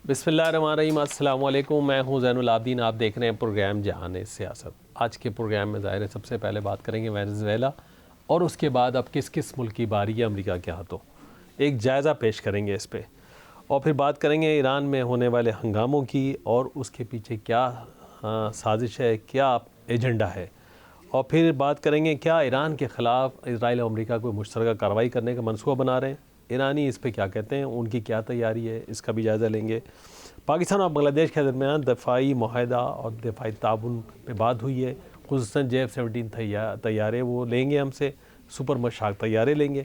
بسم اللہ الرحمن الرحیم۔ السلام علیکم، میں ہوں زین العابدین، آپ دیکھ رہے ہیں پروگرام جہان سیاست۔ آج کے پروگرام میں ظاہر ہے سب سے پہلے بات کریں گے وینزویلا اور اس کے بعد اب کس کس ملک کی باری ہے امریکہ کے ہاتھوں، ایک جائزہ پیش کریں گے اس پہ، اور پھر بات کریں گے ایران میں ہونے والے ہنگاموں کی اور اس کے پیچھے کیا سازش ہے، کیا ایجنڈا ہے، اور پھر بات کریں گے کیا ایران کے خلاف اسرائیل اور امریکہ کوئی مشترکہ کارروائی کرنے کا منصوبہ بنا رہے ہیں، ایرانی اس پہ کیا کہتے ہیں، ان کی کیا تیاری ہے، اس کا بھی جائزہ لیں گے۔ پاکستان اور بنگلہ دیش کے درمیان دفاعی معاہدہ اور دفاعی تعاون پہ بات ہوئی ہے، خصوصاً F-17 طیارے وہ لیں گے ہم سے، سپر مشاق طیارے لیں گے،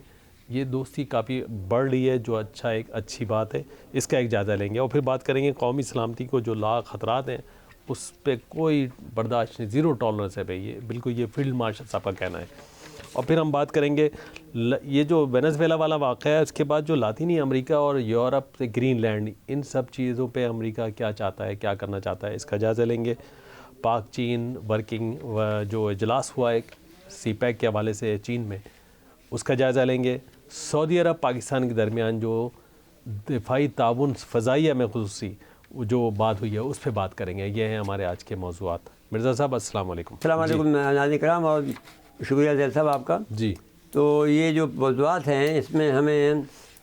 یہ دوستی کافی بڑھ رہی ہے جو ایک اچھی بات ہے، اس کا ایک جائزہ لیں گے۔ اور پھر بات کریں گے قومی سلامتی کو جو خطرات ہیں اس پہ کوئی برداشت نہیں، زیرو ٹالرنس ہے بھائی، یہ بالکل یہ فیلڈ مارشل صاحب کا کہنا ہے۔ اور پھر ہم بات کریں گے یہ جو وینزویلا والا واقعہ ہے، اس کے بعد جو لاطینی امریکہ اور یورپ سے گرین لینڈ، ان سب چیزوں پہ امریکہ کیا چاہتا ہے، کیا کرنا چاہتا ہے، اس کا جائزہ لیں گے۔ پاک چین ورکنگ جو اجلاس ہوا ایک سی پیک کے حوالے سے چین میں، اس کا جائزہ لیں گے۔ سعودی عرب پاکستان کے درمیان جو دفاعی تعاون فضائیہ میں خصوصی جو بات ہوئی ہے اس پہ بات کریں گے۔ یہ ہیں ہمارے آج کے موضوعات۔ مرزا صاحب السلام علیکم۔ السلام علیکم ناظرین کرام، اور شکریہ زید صاحب آپ کا۔ جی، تو یہ جو موضوعات ہیں اس میں ہمیں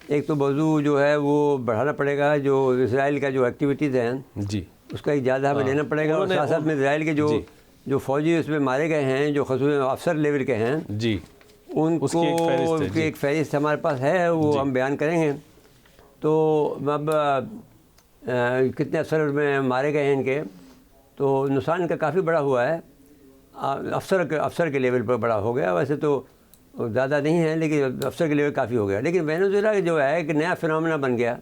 ایک تو موضوع جو ہے وہ بڑھانا پڑے گا، جو اسرائیل کا جو ایکٹیویٹیز ہیں جی، اس کا ایک جائزہ ہمیں لینا پڑے گا، اور ساتھ ساتھ میں اسرائیل کے جو فوجی اس میں مارے گئے ہیں، جو خصوصاً افسر لیول کے ہیں، جی، ان کو کی ایک فہرست ہمارے پاس ہے، وہ ہم بیان کریں گے۔ تو اب کتنے افسر میں مارے گئے ہیں ان کے، تو نقصان کا کافی بڑا ہوا ہے، افسر کے لیول پر بڑا ہو گیا، ویسے تو زیادہ نہیں ہے لیکن افسر کے لیول کافی ہو گیا۔ لیکن وینزویلا جو ہے ایک نیا فنامنا بن گیا،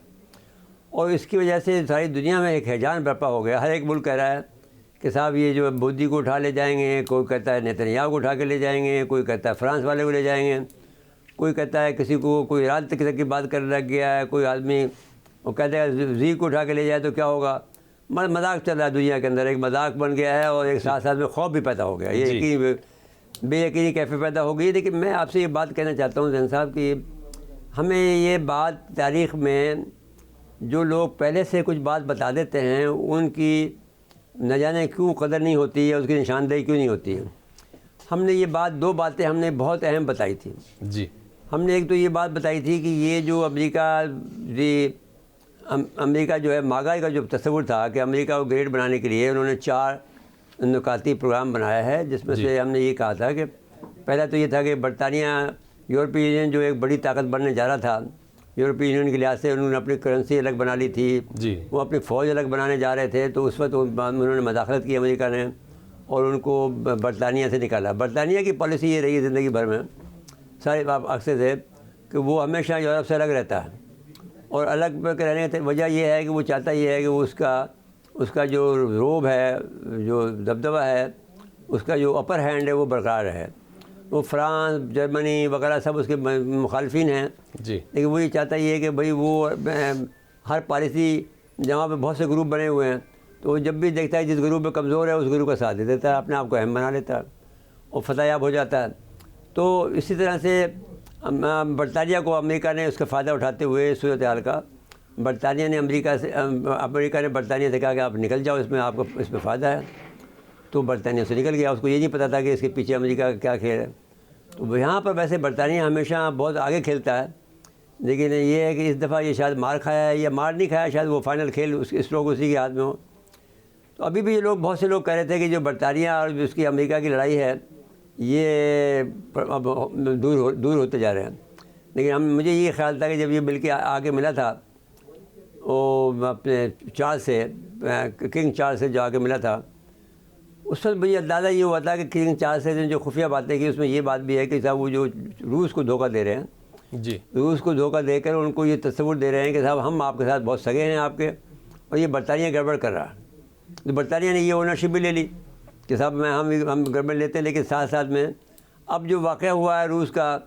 اور اس کی وجہ سے ساری دنیا میں ایک ہیجان برپا ہو گیا۔ ہر ایک ملک کہہ رہا ہے کہ صاحب یہ جو مودی کو اٹھا لے جائیں گے، کوئی کہتا ہے نیتنیاہو کو اٹھا کے لے جائیں گے، کوئی کہتا ہے فرانس والے کو لے جائیں گے، کوئی کہتا ہے کسی کو کوئی ایران تک کی بات کرنے لگ گیا ہے، کوئی آدمی وہ کہتا ہے زی کو اٹھا کے لے جائے تو کیا ہوگا۔ مذاق چل رہا ہے دنیا کے اندر، ایک مذاق بن گیا ہے، اور ایک ساتھ ساتھ میں خوف بھی پیدا ہو گیا، یہ بے یقینی کیفے پیدا ہو گئی۔ لیکن میں آپ سے یہ بات کہنا چاہتا ہوں زین صاحب کہ ہمیں یہ بات تاریخ میں جو لوگ پہلے سے کچھ بات بتا دیتے ہیں ان کی نہ جانے کیوں قدر نہیں ہوتی ہے، اس کی نشاندہی کیوں نہیں ہوتی ہے۔ ہم نے یہ دو باتیں ہم نے بہت اہم بتائی تھی جی۔ ہم نے ایک تو یہ بات بتائی تھی کہ یہ جو امریکہ جو ہے ماگا کا جو تصور تھا کہ امریکہ کو گریٹ بنانے کے لیے انہوں نے 4 نکاتی پروگرام بنایا ہے، جس میں سے ہم نے یہ کہا تھا کہ پہلا تو یہ تھا کہ برطانیہ یورپی یونین جو ایک بڑی طاقت بننے جا رہا تھا، یورپی یونین کے لحاظ سے انہوں نے اپنی کرنسی الگ بنا لی تھی، وہ اپنی فوج الگ بنانے جا رہے تھے، تو اس وقت انہوں نے مداخلت کی امریکہ نے اور ان کو برطانیہ سے نکالا۔ برطانیہ کی پالیسی یہ رہی زندگی بھر میں سارے عرصے سے کہ وہ ہمیشہ یورپ سے الگ رہتا ہے، اور الگ رہنے کی وجہ یہ ہے کہ وہ چاہتا یہ ہے کہ وہ اس کا جو روب ہے، جو دبدبہ ہے، اس کا جو اپر ہینڈ ہے وہ برقرار رہے۔ وہ فرانس، جرمنی وغیرہ سب اس کے مخالفین ہیں، لیکن وہ یہ چاہتا یہ ہے کہ بھئی وہ ہر پالیسی جہاں پہ بہت سے گروپ بنے ہوئے ہیں تو وہ جب بھی دیکھتا ہے جس گروپ میں کمزور ہے اس گروپ کا ساتھ دے دیتا ہے، اپنے آپ کو اہم بنا لیتا ہے اور فتح یاب ہو جاتا ہے۔ تو اسی طرح سے برطانیہ کو امریکہ نے اس کا فائدہ اٹھاتے ہوئے صورتحال کا امریکہ نے برطانیہ سے کہا کہ آپ نکل جاؤ، آپ کو اس میں فائدہ ہے، تو برطانیہ سے نکل گیا۔ اس کو یہ نہیں پتہ تھا کہ اس کے پیچھے امریکہ کا کیا کھیل ہے۔ تو یہاں پر ویسے برطانیہ ہمیشہ بہت آگے کھیلتا ہے، لیکن یہ ہے کہ اس دفعہ یہ شاید مار کھایا ہے یا مار نہیں کھایا، شاید وہ فائنل کھیل اس لوگ اسی کے ہاتھ میں ہو۔ تو ابھی بھی یہ بہت سے لوگ کہہ رہے تھے کہ جو برطانیہ اور اس کی امریکہ کی لڑائی ہے یہ اب دور ہوتے جا رہے ہیں، لیکن مجھے یہ خیال تھا کہ جب یہ بلکہ آگے ملا تھا وہ اپنے کنگ چارلس سے جو آگے ملا تھا، اس وقت مجھے اندازہ یہ ہوا تھا کہ کنگ چارلس نے جو خفیہ باتیں کی اس میں یہ بات بھی ہے کہ صاحب وہ جو روس کو دھوکہ دے رہے ہیں، روس کو دھوکہ دے کر ان کو یہ تصور دے رہے ہیں کہ صاحب ہم آپ کے ساتھ بہت سگے ہیں آپ کے، اور یہ برطانیہ گڑبڑ کر رہا ہے۔ تو برطانیہ نے یہ اونرشپ بھی لے لی کہ صاحب ہم گڑبڑ لیتے ہیں، لیکن ساتھ ساتھ میں اب جو واقعہ ہوا ہے روس کا،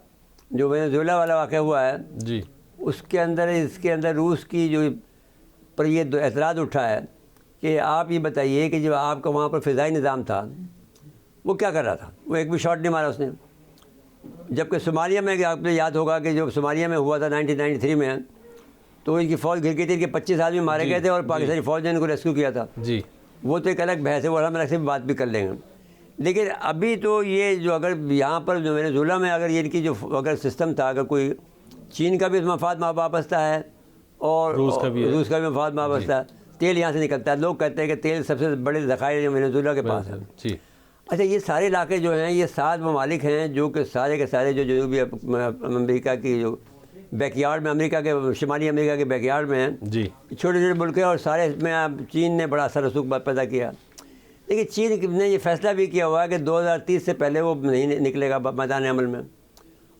جو وینزویلا والا واقعہ ہوا ہے، اس کے اندر روس کی جو پر یہ اعتراض اٹھا ہے کہ آپ یہ بتائیے کہ جو آپ کا وہاں پر فضائی نظام تھا وہ کیا کر رہا تھا، وہ ایک بھی شاٹ نہیں مارا اس نے۔ جبکہ صومالیہ میں آپ کو یاد ہوگا کہ جو صومالیہ میں ہوا تھا 1993 میں، تو ان کی فوج گر گئی تھی, ان کے 25 آدمی مارے گئے تھے اور پاکستانی فوج نے ان کو ریسکیو کیا تھا. جی وہ تو ایک الگ بحث ہے, وہ ہم الگ سے بھی بات بھی کر لیں گے. لیکن ابھی تو یہ جو اگر یہاں پر جو وینزویلا میں اگر یہ ان کی جو اگر سسٹم تھا, اگر کوئی چین کا بھی مفاد وابستہ ہے اور روس کا بھی مفاد وابستہ ہے, تیل یہاں سے نکلتا ہے. لوگ کہتے ہیں کہ تیل سب سے بڑے ذخائر جو وینزویلا کے پاس ہیں. جی اچھا, یہ سارے علاقے جو ہیں یہ 7 ممالک ہیں جو کہ سارے کے سارے جو جنوبی امریکہ کی جو بیک یارڈ میں, امریکہ کے شمالی امریکہ کے بیک یارڈ میں ہیں. جی چھوٹے چھوٹے ملک ہیں اور سارے اس میں چین نے بڑا اثر رسوخ پیدا کیا. لیکن چین نے یہ فیصلہ بھی کیا ہوا ہے کہ 2030 سے پہلے وہ نہیں نکلے گا میدان عمل میں,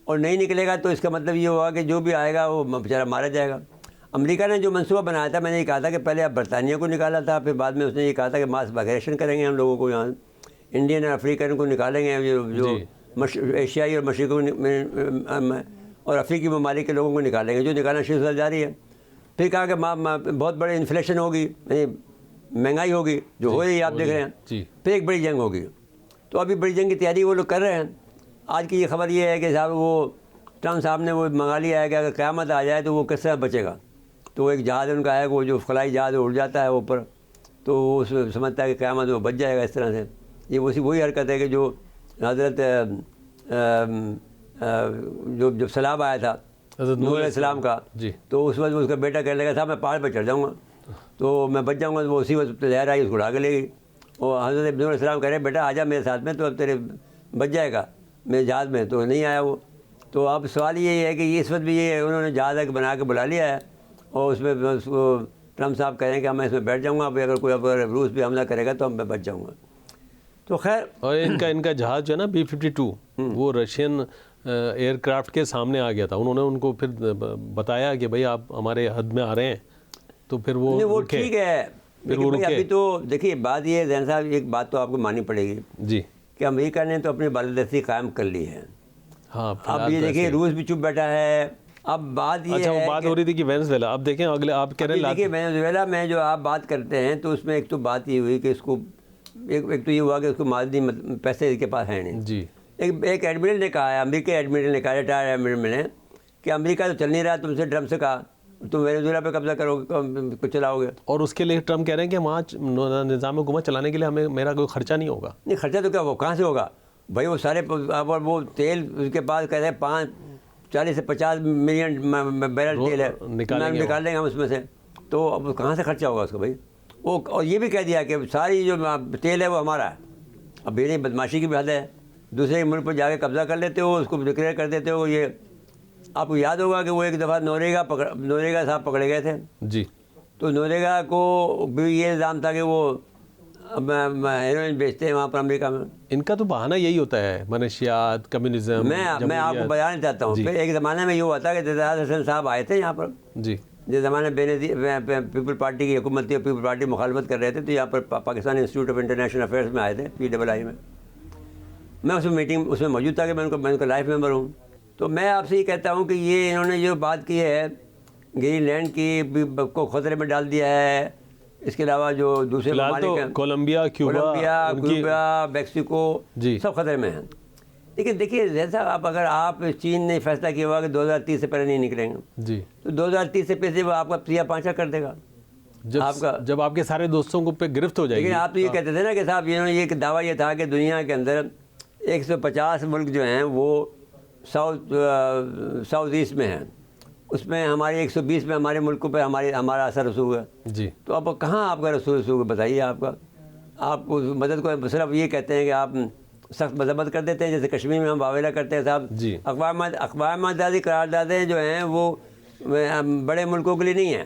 اور نہیں نکلے گا تو اس کا مطلب یہ ہوا کہ جو بھی آئے گا وہ بیچارہ مارا جائے گا. امریکہ نے جو منصوبہ بنایا تھا, میں نے یہ کہا تھا کہ پہلے اب برطانیہ کو نکالا تھا, پھر بعد میں اس نے یہ کہا تھا کہ ماس مائگریشن کریں گے ہم لوگوں کو, یہاں انڈین اور افریقن کو نکالیں گے, جو ایشیائی اور مشرقی اور افریقی ممالک کے لوگوں کو نکالیں گے, جو نکالنا شروع جاری ہے. پھر کہا کہ بہت بڑے انفلیشن ہوگی, یعنی مہنگائی ہوگی, جو ہو رہی ہے آپ دیکھ رہے ہیں. پھر ایک بڑی جنگ ہوگی. تو ابھی بڑی جنگ کی تیاری وہ لوگ کر رہے ہیں. آج کی یہ خبر یہ ہے کہ صاحب وہ ٹرمپ صاحب نے وہ منگا لیا ہے کہ اگر قیامت آ جائے تو وہ کس طرح بچے گا. تو وہ ایک جہاز ان کا ہے, وہ جو خلائی جہاز اڑ جاتا ہے اوپر, تو وہ سمجھتا ہے کہ قیامت وہ بچ جائے گا اس طرح سے. یہ وہی حرکت ہے کہ جو حضرت جو سیلاب آیا تھا نوح علیہ السلام کا, تو اس وقت اس کا بیٹا کہنے لگا صاحب میں پہاڑ پہ چڑھ جاؤں گا تو میں بچ جاؤں گا, تو وہ اسی وقت لہر آئی اس کو اڑا کے لے گئی. اور حضرت نوح علیہ السلام کہہ رہے بیٹا آ جا میرے ساتھ میں, تو اب تیرے بچ جائے گا میرے جہاز میں, تو نہیں آیا وہ. تو اب سوال یہ ہے کہ اس وقت بھی یہ انہوں نے جہاز بنا کے بلا لیا ہے, اور اس میں اس کو ٹرمپ صاحب کہہ رہے ہیں کہ میں اس میں بیٹھ جاؤں گا, اگر کوئی اگر روس بھی حملہ کرے گا تو میں بچ جاؤں گا. تو خیر, اور ان کا جہاز جو ہے نا B-52 وہ رشین ایئر کرافٹ کے سامنے آ گیا تھا. انہوں نے ان کو پھر بتایا کہ بھائی آپ ہمارے حد میں آ رہے ہیں, تو پھر وہ ٹھیک ہے. ابھی تو دیکھیے بات یہ ہے زین صاحب, ایک بات تو آپ کو ماننی پڑے گی جی کہ امریکہ نے تو اپنی بالادستی قائم کر لی ہے. ہاں, اب یہ دیکھیے روس بھی چپ بیٹھا ہے. اب بات یہ ہے, بات ہو رہی تھی کہ وینزویلا, اب دیکھیں اگلے آپ کہہ رہے ہیں دیکھیے وینزویلا میں جو آپ بات کرتے ہیں, تو اس میں ایک تو بات یہ ہوئی کہ اس کو ایک تو یہ ہوا کہ اس کو معدنی پیسے کے پاس ہیں نہیں. جی ایک ایڈمرل نے کہا ہے, امریکی ایڈمرل نے کہا, ریٹائر ایڈمرل نے, کہ امریکہ تو چل نہیں رہا, تم سے ٹرمپ سے کہا تم وینزویلا پہ قبضہ کرو گے, چلاؤ گے. اور اس کے لیے ٹرمپ کہہ رہے ہیں کہ وہاں نظام حکومت چلانے کے لیے ہمیں میرا کوئی خرچہ نہیں ہوگا. نہیں خرچہ تو کیا وہ کہاں سے ہوگا بھائی, وہ سارے وہ تیل اس کے پاس کہتے ہیں 40 سے 50 ملین بیرل تیل ہے, نکال لیں گے ہم اس میں سے, تو اب کہاں سے خرچہ ہوگا اس کو بھائی. وہ اور یہ بھی کہہ دیا کہ ساری جو تیل ہے وہ ہمارا ہے. اب یہ نہیں, بدماشی کی بھی حد ہے, دوسرے ملک پر جا کے قبضہ کر لیتے ہو, اس کو ڈکلیئر کر دیتے ہو. یہ آپ کو یاد ہوگا کہ وہ ایک دفعہ نوریگا صاحب پکڑے گئے تھے. جی, تو نوریگا کو بھی یہ الزام تھا کہ وہ ہیروئن بیچتے ہیں وہاں پر امریکہ میں. ان کا تو بہانہ یہی ہوتا ہے, منشیات, کمیونزم. میں آپ کو بتانا چاہتا ہوں, پھر ایک زمانے میں یہ ہوا تھا کہ دیدار حسن صاحب آئے تھے یہاں پر. جی, جس زمانے پیپل پارٹی کی حکومت تھی اور پیپل پارٹی مخالفت کر رہے تھے, تو یہاں پر Pakistan institute of international affairs میں آئے تھے, PII میں. میں اس میں میٹنگ اس میں موجود تھا کہ میں ان کا لائف ممبر ہوں. تو میں آپ سے یہ کہتا ہوں کہ یہ انہوں نے جو بات کی ہے گرین لینڈ کی کو خطرے میں ڈال دیا ہے. اس کے علاوہ جو دوسرے ممالک ہیں, کولمبیا, کیوبا, میکسیکو, سب خطرے میں ہیں. لیکن دیکھیے جیسا آپ چین نے فیصلہ کیا ہوا کہ 2030 سے پہلے نہیں نکلیں گے, جی, تو 2030 سے پہلے وہ آپ کا پیا پانچا کر دے گا. جب آپ کے سارے دوستوں کو پہ گرفت ہو جائے گی. لیکن آپ تو یہ کہتے تھے نا کہ صاحب یہ دعویٰ یہ تھا کہ دنیا کے اندر 150 ملک جو ہیں وہ ساؤتھ ایسٹ میں ہیں, اس میں ہمارے 120 میں ہمارے ملکوں پہ ہمارا اثر رسوخ ہے. جی, تو اب کہاں آپ کا رسوخ ہے بتائیے. آپ کو مدد کو صرف یہ کہتے ہیں کہ آپ سخت مذمت کر دیتے ہیں, جیسے کشمیر میں ہم واویلا کرتے ہیں صاحب. جی, اقوام متحدہ قراردادیں جو ہیں وہ بڑے ملکوں کے لیے نہیں ہیں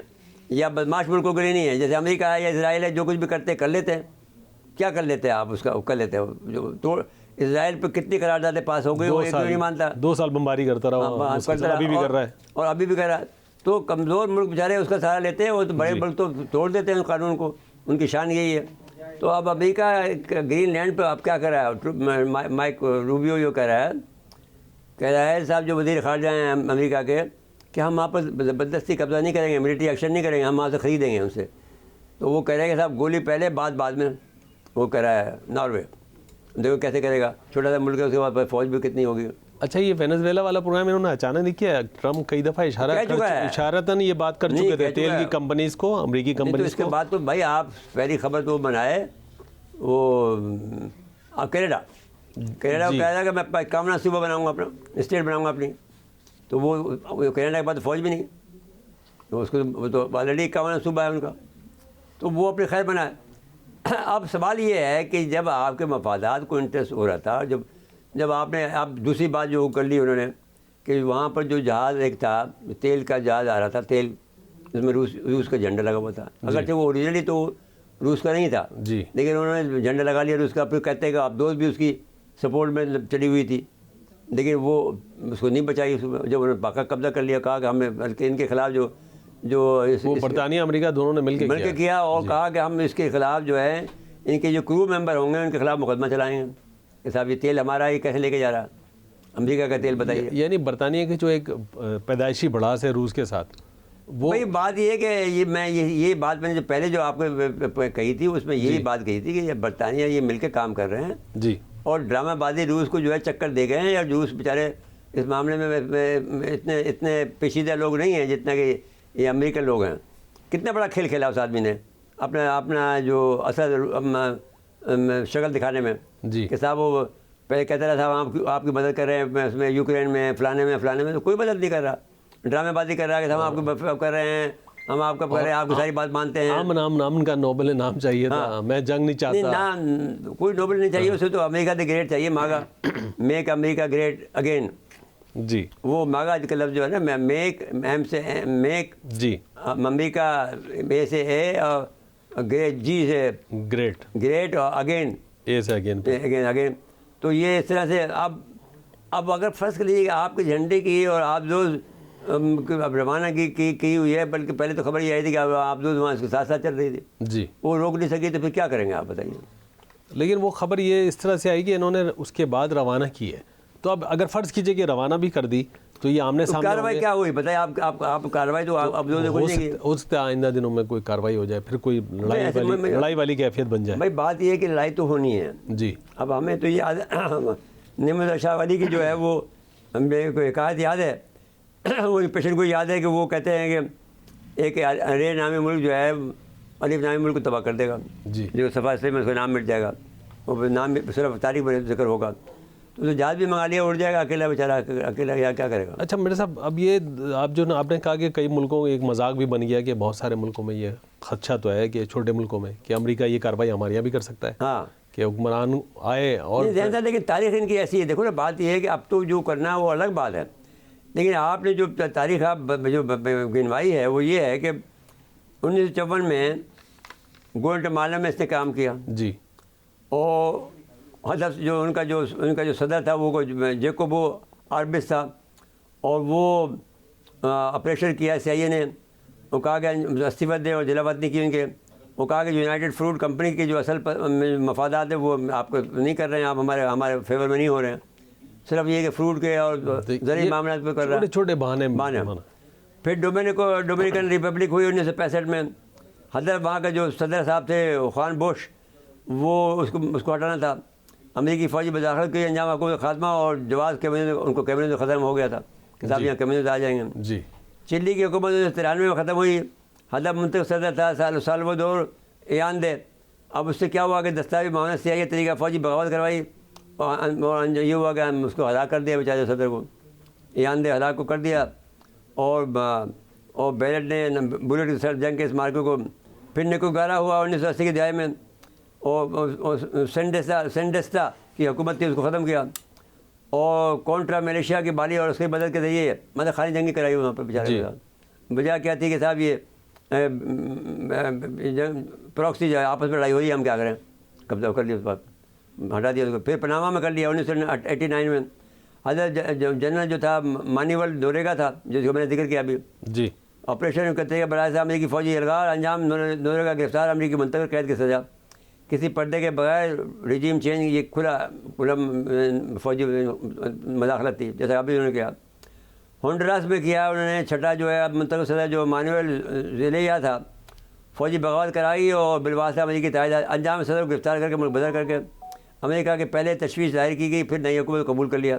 یا بدماش ملکوں کے لیے نہیں ہیں. جیسے امریکہ ہے یا اسرائیل ہے, جو کچھ بھی کرتے کر لیتے ہیں. کیا کر لیتے ہیں آپ اس کا کر لیتے ہو. جو اسرائیل پہ کتنی قراردادیں پاس ہو گئی وہ ایک نہیں مانتا. 2 سال بمباری کرتا رہا, ابھی بھی کر رہا ہے, اور ابھی بھی کر رہا ہے. تو کمزور ملک بیچارے اس کا سہارا لیتے ہیں, وہ تو بڑے ملک تو توڑ دیتے ہیں قانون کو, ان کی شان یہی ہے. تو اب امریکہ گرین لینڈ پہ اب کیا کر رہا ہے, مائک روبیو جو کہہ رہا ہے صاحب جو وزیر خارجہ ہیں امریکہ کے, کہ ہم وہاں پر زبردستی قبضہ نہیں کریں گے, ملٹری ایکشن نہیں کریں گے, ہم وہاں سے خریدیں گے ان سے. تو وہ کہہ رہے ہیں کہ صاحب گولی پہلے بعد میں. وہ کہہ رہا ہے ناروے, دیکھو کیسے کرے گا, چھوٹا سا ملک ہے, اس کے بعد فوج بھی کتنی ہوگی. اچھا یہ وینزویلا والا پروگرام انہوں نے اچانک نہیں کیا؟ ٹرمپ کئی دفعہ اشارتاً یہ بات کر چکے تھے تیل کی کمپنیز کو، امریکی کمپنیز اس کے بعد تو بھائی آپ پہلی خبر تو بنائے وہ کینیڈا کو کہہ رہا ہے کہ میں 51واں صوبہ بناؤں گا، اپنا اسٹیٹ بناؤں گا اپنی، تو وہ کینیڈا کے بعد فوج بھی نہیں، تو اس کو وہ تو آلریڈی 51واں صوبہ ہے ان کا، تو وہ اپنی خیر بنائے۔ اب سوال یہ ہے کہ جب آپ کے مفادات کو انٹرسٹ ہو رہا تھا، جب آپ دوسری بات جو کر لی انہوں نے کہ وہاں پر جو جہاز ایک تھا تیل کا جہاز آ رہا تھا، تیل جس میں روس کا جھنڈا لگا ہوا تھا، اگرچہ وہ اوریجنلی تو روس کا نہیں تھا جی، لیکن انہوں نے جھنڈا لگا لیا روس کا، پھر کہتے ہیں کہ عبدوس بھی اس کی سپورٹ میں چلی ہوئی تھی، لیکن وہ اس کو نہیں بچائی، جب انہوں نے پاکا قبضہ کر لیا، کہا کہ ہمیں بلکہ ان کے خلاف جو برطانیہ امریکہ دونوں نے مل کے کیا اور کہا کہ ہم اس کے خلاف جو ہے ان کے جو کرو ممبر ہوں گے ان کے خلاف مقدمہ چلائیں گے کہ صاحب یہ تیل ہمارا یہ کیسے لے کے جا رہا امریکہ کا تیل، بتائیے۔ یعنی برطانیہ کے جو ایک پیدائشی بڑاس ہے روس کے ساتھ، وہ وہی بات یہ ہے کہ یہ بات میں نے جو پہلے جو آپ کو کہی تھی اس میں یہی بات کہی تھی کہ یہ برطانیہ یہ مل کے کام کر رہے ہیں جی، اور ڈرامہ بازی روس کو جو ہے چکر دے گئے ہیں، اور روس بیچارے اس معاملے میں اتنے پیچیدہ لوگ نہیں ہیں جتنا کہ یہ امریکن لوگ ہیں۔ کتنا بڑا کھیل کھیلا اس آدمی نے اپنا جو اصل شکل دکھانے میں، جی کہ صاحب وہ پہلے کہتا رہا صاحب آپ کی مدد کر رہے ہیں اس میں یوکرین میں فلانے میں، تو کوئی مدد نہیں کر رہا، ڈرامے بازی کر رہا ہے کہ ہم آپ کو کر رہے ہیں، ہم آپ کا کر رہے ہیں، آپ کی ساری بات مانتے ہیں۔ نام کا نوبل انعام چاہیے تھا، میں جنگ نہیں چاہتا، کوئی نوبل نہیں چاہیے اسے، تو امریکہ دی گریٹ چاہیے، ماگا، میک امریکہ گریٹ اگین۔ جی، وہ ماگا کا لفظ جو ہے نا، میک ایم سے میک، جی، امریکہ اے سے اے اور گریٹ جی سے گریٹ اور اگین اے سے اگین، تو یہ اس طرح سے اب اگر فرض کر لیجیے کہ آپ کے جھنڈے کی اور آپ جو اب روانہ کی ہوئی ہے، بلکہ پہلے تو خبر یہ آئی تھی کہ آپ جو وہاں اس کے ساتھ ساتھ چل رہی تھی، جی، وہ روک نہیں سکی، تو پھر کیا کریں گے آپ بتائیے؟ لیکن وہ خبر یہ اس طرح سے آئی کہ انہوں نے اس کے بعد روانہ کی ہے، تو اب اگر فرض کیجئے کہ روانہ بھی کر دی تو یہ آمنے سامنے کارروائی کیا ہوئی بتائیے آپ کارروائی تو اب جو ہو سکتا ہے آئندہ دنوں میں کوئی کارروائی ہو جائے، پھر کوئی لڑائی والی کیفیت بن جائے۔ بھائی بات یہ ہے کہ لڑائی تو ہونی ہے جی، اب ہمیں تو یاد نعمت شاہ ولی کی جو ہے وہ میرے کو حکایت یاد ہے، وہ پیشنٹ کو یاد ہے کہ وہ کہتے ہیں کہ ایک رے نامی ملک جو ہے الف نامی ملک کو تباہ کر دے گا، جی، جو صفحہ سے میں اس کا نام مٹ جائے گا، وہ نام صرف تاریخ میں ذکر ہوگا، تو جہاز بھی منگا لیا، اڑ جائے گا اکیلا بیچارہ، اکیلا کیا کرے گا۔ اچھا میرے صاحب، اب یہ آپ نے کہا کہ کئی ملکوں ایک مذاق بھی بن گیا کہ بہت سارے ملکوں میں یہ خدشہ تو ہے کہ چھوٹے ملکوں میں کہ امریکہ یہ کارروائی ہمارے یہاں بھی کر سکتا ہے، ہاں کہ حکمران آئے اور لیکن تاریخ ان کی ایسی ہے، دیکھو نا بات یہ ہے کہ اب تو جو کرنا ہے وہ الگ بات ہے، لیکن آپ نے جو تاریخ آپ جو گنوائی ہے وہ یہ ہے کہ 1954 میں گوئٹمالا میں اس نے کام کیا، جی، اور ہدف جو ان کا جو صدر تھا وہ جیکوبو آربس تھا، اور وہ آپریشن کیا CIA نے، وہ کہا کہ استعفیٰ دیں اور جلا وطنی کی ان کے، وہ کہا کہ یونائٹڈ فروٹ کمپنی کے جو اصل مفادات ہیں وہ آپ کو نہیں کر رہے ہیں، آپ ہمارے فیور میں نہیں ہو رہے ہیں، صرف یہ کہ فروٹ کے اور زرعی معاملات پہ کر رہے ہیں، چھوٹے بہانے۔ پھر ڈومینیکن ریپبلک ہوئی 1965 میں، حضرت وہاں کا جو صدر صاحب تھے خوان بوش، وہ اس کو ہٹانا تھا، امریکی فوجی مداخلت کی، انجام حکومت خاتمہ، اور جواز ان کو کیبنٹ ختم ہو گیا تھا کہ صاحب یہاں کیبنٹ آ جائیں گے۔ جی، چلی کی حکومت 1993 میں ختم ہوئی، حلب منتخب صدر تھا سالوادور ایاندے، اب اس سے کیا ہوا کہ دستاویز معاونت سے آئی طریقہ فوجی بغاوت کروائی، اور یہ ہوا کہ اس کو ہلاک کر دیا بیچارے صدر کو، ایاندے ہلاک کو کر دیا، اور بیلٹ نے بلٹ کے ساتھ جنگ کے اس مارکے کو پھر نکوگارا ہوا 1980 کی دہائی میں، اور سینڈیستا کی حکومت تھی اس کو ختم کیا، اور کونٹرا ملیشیا کی بالی اور اس کی مدد کے ذریعے مطلب خالی جنگی کرائی وہاں پہ بیچارے، وجہ کیا تھی کہ صاحب یہ پروکسی جو ہے آپس میں لڑائی ہوئی ہے، ہم کیا کریں، قبضہ کر لیا اس بات، ہٹا دیا اس کو، پھر پناما میں کر لیا 1989 میں، حضرت جنرل جو تھا مانیول دوریگا تھا جس کو میں نے ذکر کیا ابھی، جی، آپریشن کرتے ہیں برائے صاحب امریکی فوجی الغار انجام، دوریگا گرفتار، امریکی منتقل قید کی سزا، کسی پردے کے بغیر رجیم چینج، یہ کھلا فوجی مداخلت تھی جیسا ابھی انہوں نے کیا۔ ہونڈراس میں کیا انہوں نے چھٹا جو ہے اب منتقل صدر جو مانویل زیلیا تھا، فوجی بغاوت کرائی اور بالواسطہ امریکی تائیداد، انجام صدر کو گرفتار کر کے ملک بدر کر کے امریکہ کے پہلے تشویش ظاہر کی گئی، پھر نئی حکومت قبول کر لیا،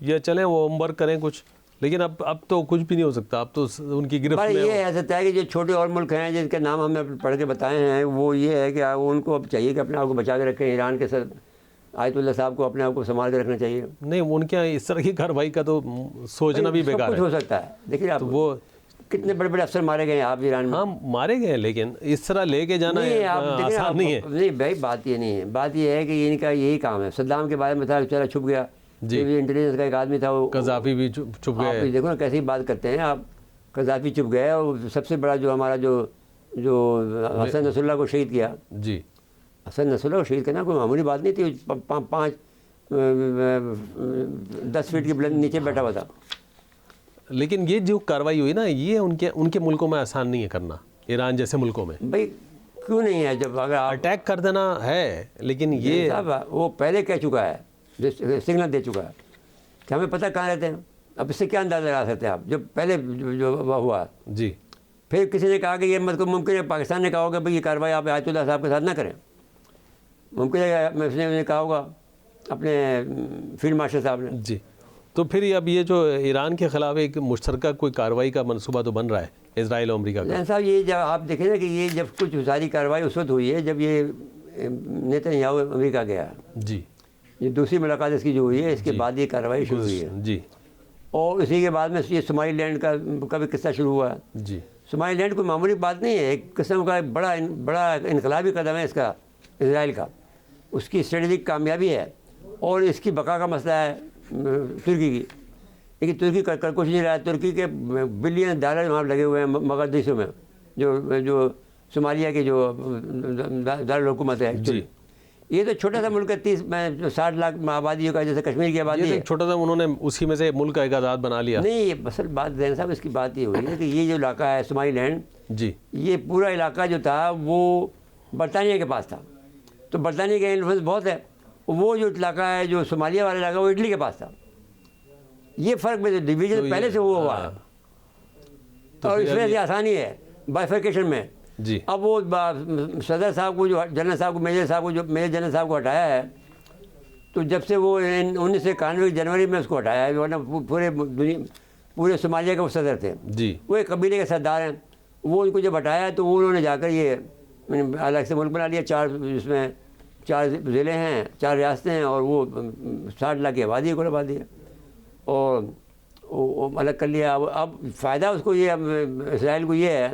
یا چلیں وہ ہوم ورک کریں کچھ، لیکن اب تو کچھ بھی نہیں ہو سکتا، اب تو ان کی گرفت پر میں یہ حیثیت ہے کہ جو چھوٹے اور ملک ہیں جن کے نام ہم نے پڑھ کے بتائے ہیں، وہ یہ ہے کہ ان کو اب چاہیے کہ اپنے آپ کو بچا کے رکھیں. ایران کے ساتھ آیت اللہ صاحب کو اپنے آپ کو سنبھال کے رکھنا چاہیے. نہیں، ان کے اس طرح کی کارروائی کا تو سوچنا بھی سب بیکار کچھ ہے. ہو سکتا ہے. دیکھیے آپ وہ کتنے بڑے بڑے افسر مارے گئے ہیں آپ ایران میں. ہاں مارے گئے، لیکن اس طرح لے کے جانا نہیں آپ دیکھیں آسان نہیں ہے. نہیں بھائی، بات یہ نہیں ہے. بات یہ ہے کہ ان کا یہی کام ہے. صدام کے بارے میں تھا، بیچارہ چھپ گیا. جی. انٹیلیجنس کا ایک آدمی تھا، وہ قذافی بھی چھپ آپ گئے. دیکھو نا کیسی بات کرتے ہیں آپ. قذافی چھپ گئے، اور سب سے بڑا جو ہمارا جو حسن نصر اللہ کو شہید کیا. جی. حسن نصر اللہ کو شہید کرنا کوئی معمولی بات نہیں تھی. 10 فٹ کی بلند نیچے بیٹھا ہوا تھا. لیکن یہ جو کاروائی ہوئی نا، یہ ان کے ملکوں میں آسان نہیں ہے کرنا، ایران جیسے ملکوں میں. بھائی کیوں نہیں ہے؟ جب اگر آپ اٹیک کر دینا ہے، لیکن یہ صاحب وہ پہلے کہہ چکا ہے، سگنل دے چکا ہے کہ ہمیں پتہ کہاں رہتے ہیں. اب اس سے کیا اندازہ لگا سکتے ہیں آپ؟ جب پہلے جو ہوا، جی. پھر کسی نے کہا کہ یہ مطلب ممکن ہے پاکستان نے کہا ہوگا بھائی یہ کارروائی آپ آیت اللہ صاحب کے ساتھ نہ کریں. ممکن ہے اس نے کہا ہوگا اپنے فیلڈ مارشل صاحب نے. جی. تو پھر اب یہ جو ایران کے خلاف ایک مشترکہ کوئی کارروائی کا منصوبہ تو بن رہا ہے اسرائیل اور امریکہ کا. جان صاحب یہ جب آپ دیکھیں نا کہ یہ جب کچھ ساری کارروائی اس وقت ہوئی ہے جب یہ نیتن یاہو امریکہ گیا. جی. یہ دوسری ملاقات اس کی جو ہوئی ہے، اس کے بعد یہ کارروائی شروع ہوئی ہے. جی. اور اسی کے بعد میں یہ سومالی لینڈ کا بھی قصہ شروع ہوا ہے. جی. سومالی لینڈ کوئی معمولی بات نہیں ہے. ایک قسم کا بڑا انقلابی قدم ہے اس کا، اسرائیل کا. اس کی اسٹریٹجک کامیابی ہے، اور اس کی بقا کا مسئلہ ہے ترکی کی. لیکن ترکی کر کچھ نہیں رہا ہے. ترکی کے بلین ڈالر وہاں لگے ہوئے ہیں مقدسوں میں، جو صومالیہ کی جو دارالحکومت ہے. جی. یہ تو چھوٹا سا ملک ہے، 60 لاکھ آبادی کا، جیسے کشمیر کی آبادی ہے. چھوٹا سا انہوں نے اسی میں سے ملک کا ایک آزاد بنا لیا. نہیں، یہ اصل بات زین صاحب اس کی بات یہ ہوئی ہے کہ یہ جو علاقہ ہے سومالی لینڈ، جی. یہ پورا علاقہ جو تھا وہ برطانیہ کے پاس تھا. تو برطانیہ کا انفلوئنس بہت ہے. وہ جو علاقہ ہے جو صومالیہ والا علاقہ وہ اٹلی کے پاس تھا. یہ فرق میں ڈویژن پہلے سے ہوا ہے، اور اس وجہ سے آسانی ہے بائیفرکیشن میں. جی. اب وہ صدر صاحب کو، جو جنرل صاحب کو، میجر جنرل صاحب کو ہٹایا ہے، تو جب سے وہ 1991 جنوری میں اس کو ہٹایا ہے، ورنہ پورے صومالیہ کے وہ صدر تھے. جی. وہ ایک قبیلے کے سردار ہیں. وہ ان کو جب ہٹایا ہے تو انہوں نے جا کر یہ الگ سے ملک بنا لیا. اس میں 4 ضلع ہیں، 4 ریاستیں ہیں، اور وہ 60 لاکھ کی آبادی کو لبا دیا اور الگ کر لیا. اب فائدہ اس کو یہ، اسرائیل کو یہ ہے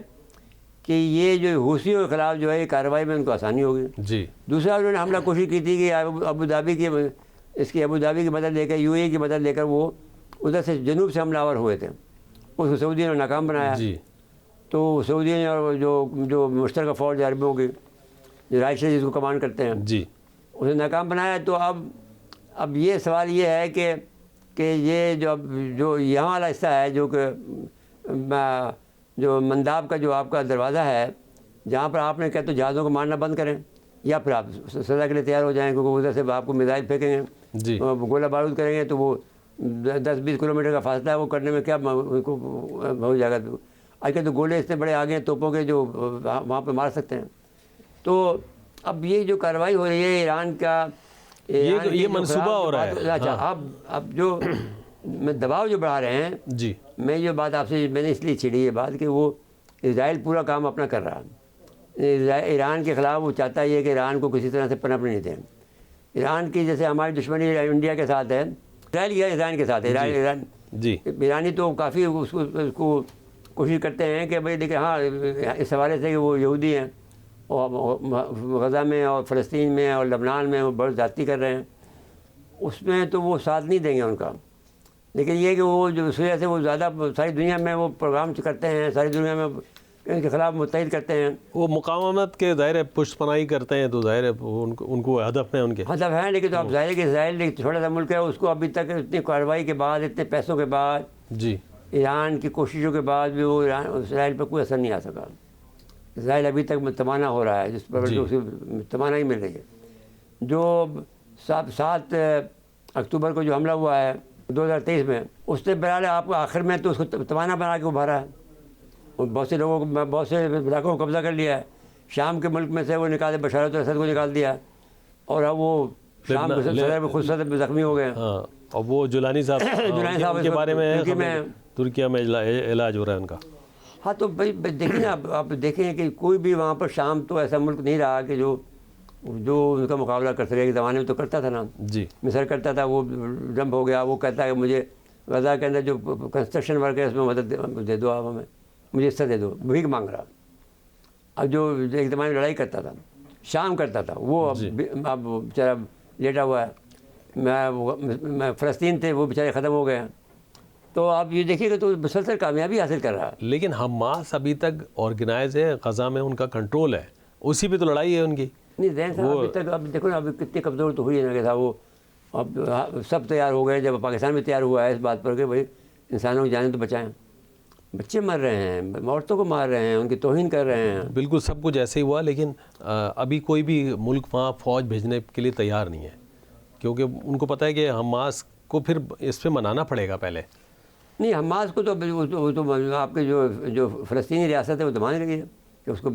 کہ یہ جو حوثیوں کے خلاف جو ہے یہ کارروائی میں ان کو آسانی ہوگی. جی. دوسرا انہوں نے حملہ کوشش کی تھی کہ ابو دھابی کی مدد لے کر، یو اے کی مدد لے کر وہ ادھر سے جنوب سے حملہ آور ہوئے تھے. اس کو سعودی نے ناکام بنایا. جی. تو سعودی نے، اور جو مشترکہ فوج ہے عربوں کی، جو رائشہ جس کو کمانڈ کرتے ہیں، جی. اسے ناکام بنایا. تو اب یہ سوال یہ ہے کہ یہ جو یہاں والا حصہ ہے، جو منداب کا جو آپ کا دروازہ ہے، جہاں پر آپ نے کہا تو جہازوں کو مارنا بند کریں، یا پھر آپ سزا کے لیے تیار ہو جائیں، کیونکہ ادھر سے آپ کو میزائل پھینکیں گے، جی. گولہ بارود کریں گے، تو وہ 10-20 کلومیٹر کا فاصلہ ہے، وہ کرنے میں کیا ہو جائے گا. آج کل تو گولے اتنے بڑے آ گئے ہیں توپوں کے، جو وہاں پہ مار سکتے ہیں. تو اب یہ جو کارروائی ہو رہی ہے ایران کا، یہ منصوبہ ہو رہا ہے. اچھا، اب جو دباؤ جو بڑھا رہے ہیں، جی. میں یہ بات آپ سے میں نے اس لیے چھیڑی یہ بات کہ وہ اسرائیل پورا کام اپنا کر رہا ہے. ایران کے خلاف وہ چاہتا ہے کہ ایران کو کسی طرح سے پنپنے نہیں دیں. ایران کی جیسے ہماری دشمنی انڈیا کے ساتھ ہے، اسرائیل یا ایران کے ساتھ ہے. جی. ایرانی تو کافی اس کو کوشش کرتے ہیں کہ بھائی دیکھیں، ہاں اس حوالے سے کہ وہ یہودی ہیں، اور غزہ میں اور فلسطین میں اور لبنان میں وہ بڑی زیادتی کر رہے ہیں، اس میں تو وہ ساتھ نہیں دیں گے ان کا. لیکن یہ کہ وہ جو اس وجہ سے وہ زیادہ ساری دنیا میں وہ پروگرام کرتے ہیں، ساری دنیا میں ان کے خلاف متحد کرتے ہیں. وہ مقاومت کے ظاہر پشت پناہی کرتے ہیں، تو ظاہر ان کو ہدف ہے، ان کے ہدف ہیں. لیکن تو اب ظاہر ہے کہ اسرائیل ایک چھوٹا سا ملک ہے، اس کو ابھی تک اتنی کارروائی کے بعد، اتنے پیسوں کے بعد، جی، ایران کی کوششوں کے بعد بھی وہ اسرائیل پر کوئی اثر نہیں آ سکا. اسرائیل ابھی تک تمانا ہو رہا ہے، جس پر تمانائی مل رہی ہے. جو 7 اکتوبر کو جو حملہ ہوا ہے 2023 میں، اس نے بہرحال آپ کو آخر میں تو اس کو تمانا بنا کے ابھارا ہے. بہت سے لوگوں کو، بہت سے علاقوں کو قبضہ کر لیا ہے. شام کے ملک میں سے وہ نکال، بشار الاسد کو نکال دیا، اور اب وہ شام کو صدر خود صدر بھی زخمی ہو گئے ہیں. ہاں اور وہ جولانی صاحب جولانی صاحب ان کے بارے میں ترکیہ میں علاج ہو رہا ہے ان کا. ہاں تو بھائی دیکھیں نا آپ دیکھیں کہ کوئی بھی وہاں پر شام تو ایسا ملک نہیں رہا کہ جو ان کا مقابلہ کر سکے. کے زمانے میں تو کرتا تھا نا جی. مصر کرتا تھا, وہ جمپ ہو گیا, وہ کہتا ہے کہ مجھے غزہ کے اندر جو کنسٹرکشن ورک ہے اس میں مدد دے دو, آپ ہمیں مجھے حصہ دے دو, بھیک مانگ رہا. اب جو ایک زمانے میں لڑائی کرتا تھا شام کرتا تھا وہ اب بیچارہ لیٹا ہوا ہے. میں فلسطین تھے وہ بیچارے ختم ہو گئے ہیں. تو آپ یہ دیکھیے کہ تو مسلسل کامیابی حاصل کر رہا ہے. لیکن حماس ابھی تک آرگنائز ہے, غزہ میں ان کا کنٹرول ہے, اسی پہ تو لڑائی ہے ان کی. نہیں زین صاحب ابھی تک اب دیکھو نا اب کتنی کمزور تو ہوئی ہے نا کہ صاحب وہ اب سب تیار ہو گئے. جب پاکستان میں تیار ہوا ہے اس بات پر کہ بھائی انسانوں کی جانیں تو بچائیں. بچے مر رہے ہیں, عورتوں کو مار رہے ہیں, ان کی توہین کر رہے ہیں. بالکل سب کچھ ایسے ہی ہوا, لیکن ابھی کوئی بھی ملک وہاں فوج بھیجنے کے لیے تیار نہیں ہے, کیونکہ ان کو پتہ ہے کہ حماس کو پھر اس پہ منانا پڑے گا پہلے. نہیں حماس کو تو آپ کے جو فلسطینی ریاست ہے وہ تو مان رہی ہے کہ اس کو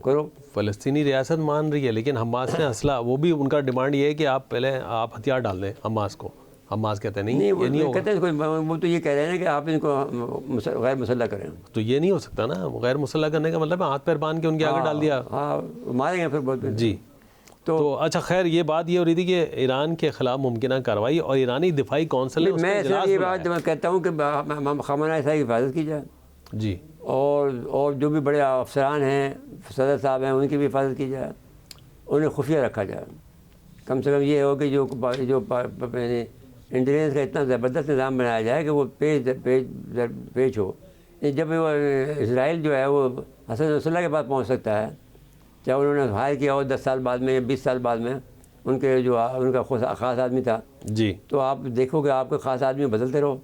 کرو. فلسطینی ریاست مان رہی ہے, لیکن حماس نے اسلحہ, وہ بھی ان کا ڈیمانڈ یہ ہے کہ آپ پہلے آپ ہتھیار ڈال دیں حماس کو. حماس کہتے ہیں نہیں یہ نہیں ہوگا. کہتے ہیں وہ تو یہ کہہ رہے ہیں کہ آپ ان کو غیر مسلح کریں. تو یہ نہیں ہو سکتا نا, غیر مسلح کرنے کا مطلب ہے ہاتھ پیر باندھ کے ان کے آگے ڈال دیا. ہاں ماریں گے پھر بہت. جی تو اچھا خیر یہ بات یہ ہو رہی تھی کہ ایران کے خلاف ممکنہ کارروائی اور ایرانی دفاعی کونسل نے میں یہ بات کہتا ہوں کہ خامنہ ایسا کی حفاظت کی جائے. جی. اور جو بھی بڑے افسران ہیں, صدر صاحب ہیں, ان کی بھی حفاظت کی جائے, انہیں خفیہ رکھا جائے. کم سے کم یہ ہو کہ جو انٹیلیجنس کا اتنا زبردست نظام بنایا جائے کہ وہ پیج ہو. جب وہ اسرائیل جو ہے وہ حسن نصر اللہ کے پاس پہنچ سکتا ہے, چاہے انہوں نے ہائر کیا ہو 10 سال بعد میں یا 20 سال بعد میں, ان کا خاص آدمی تھا. جی. تو آپ دیکھو کہ آپ کے خاص آدمی بدلتے رہو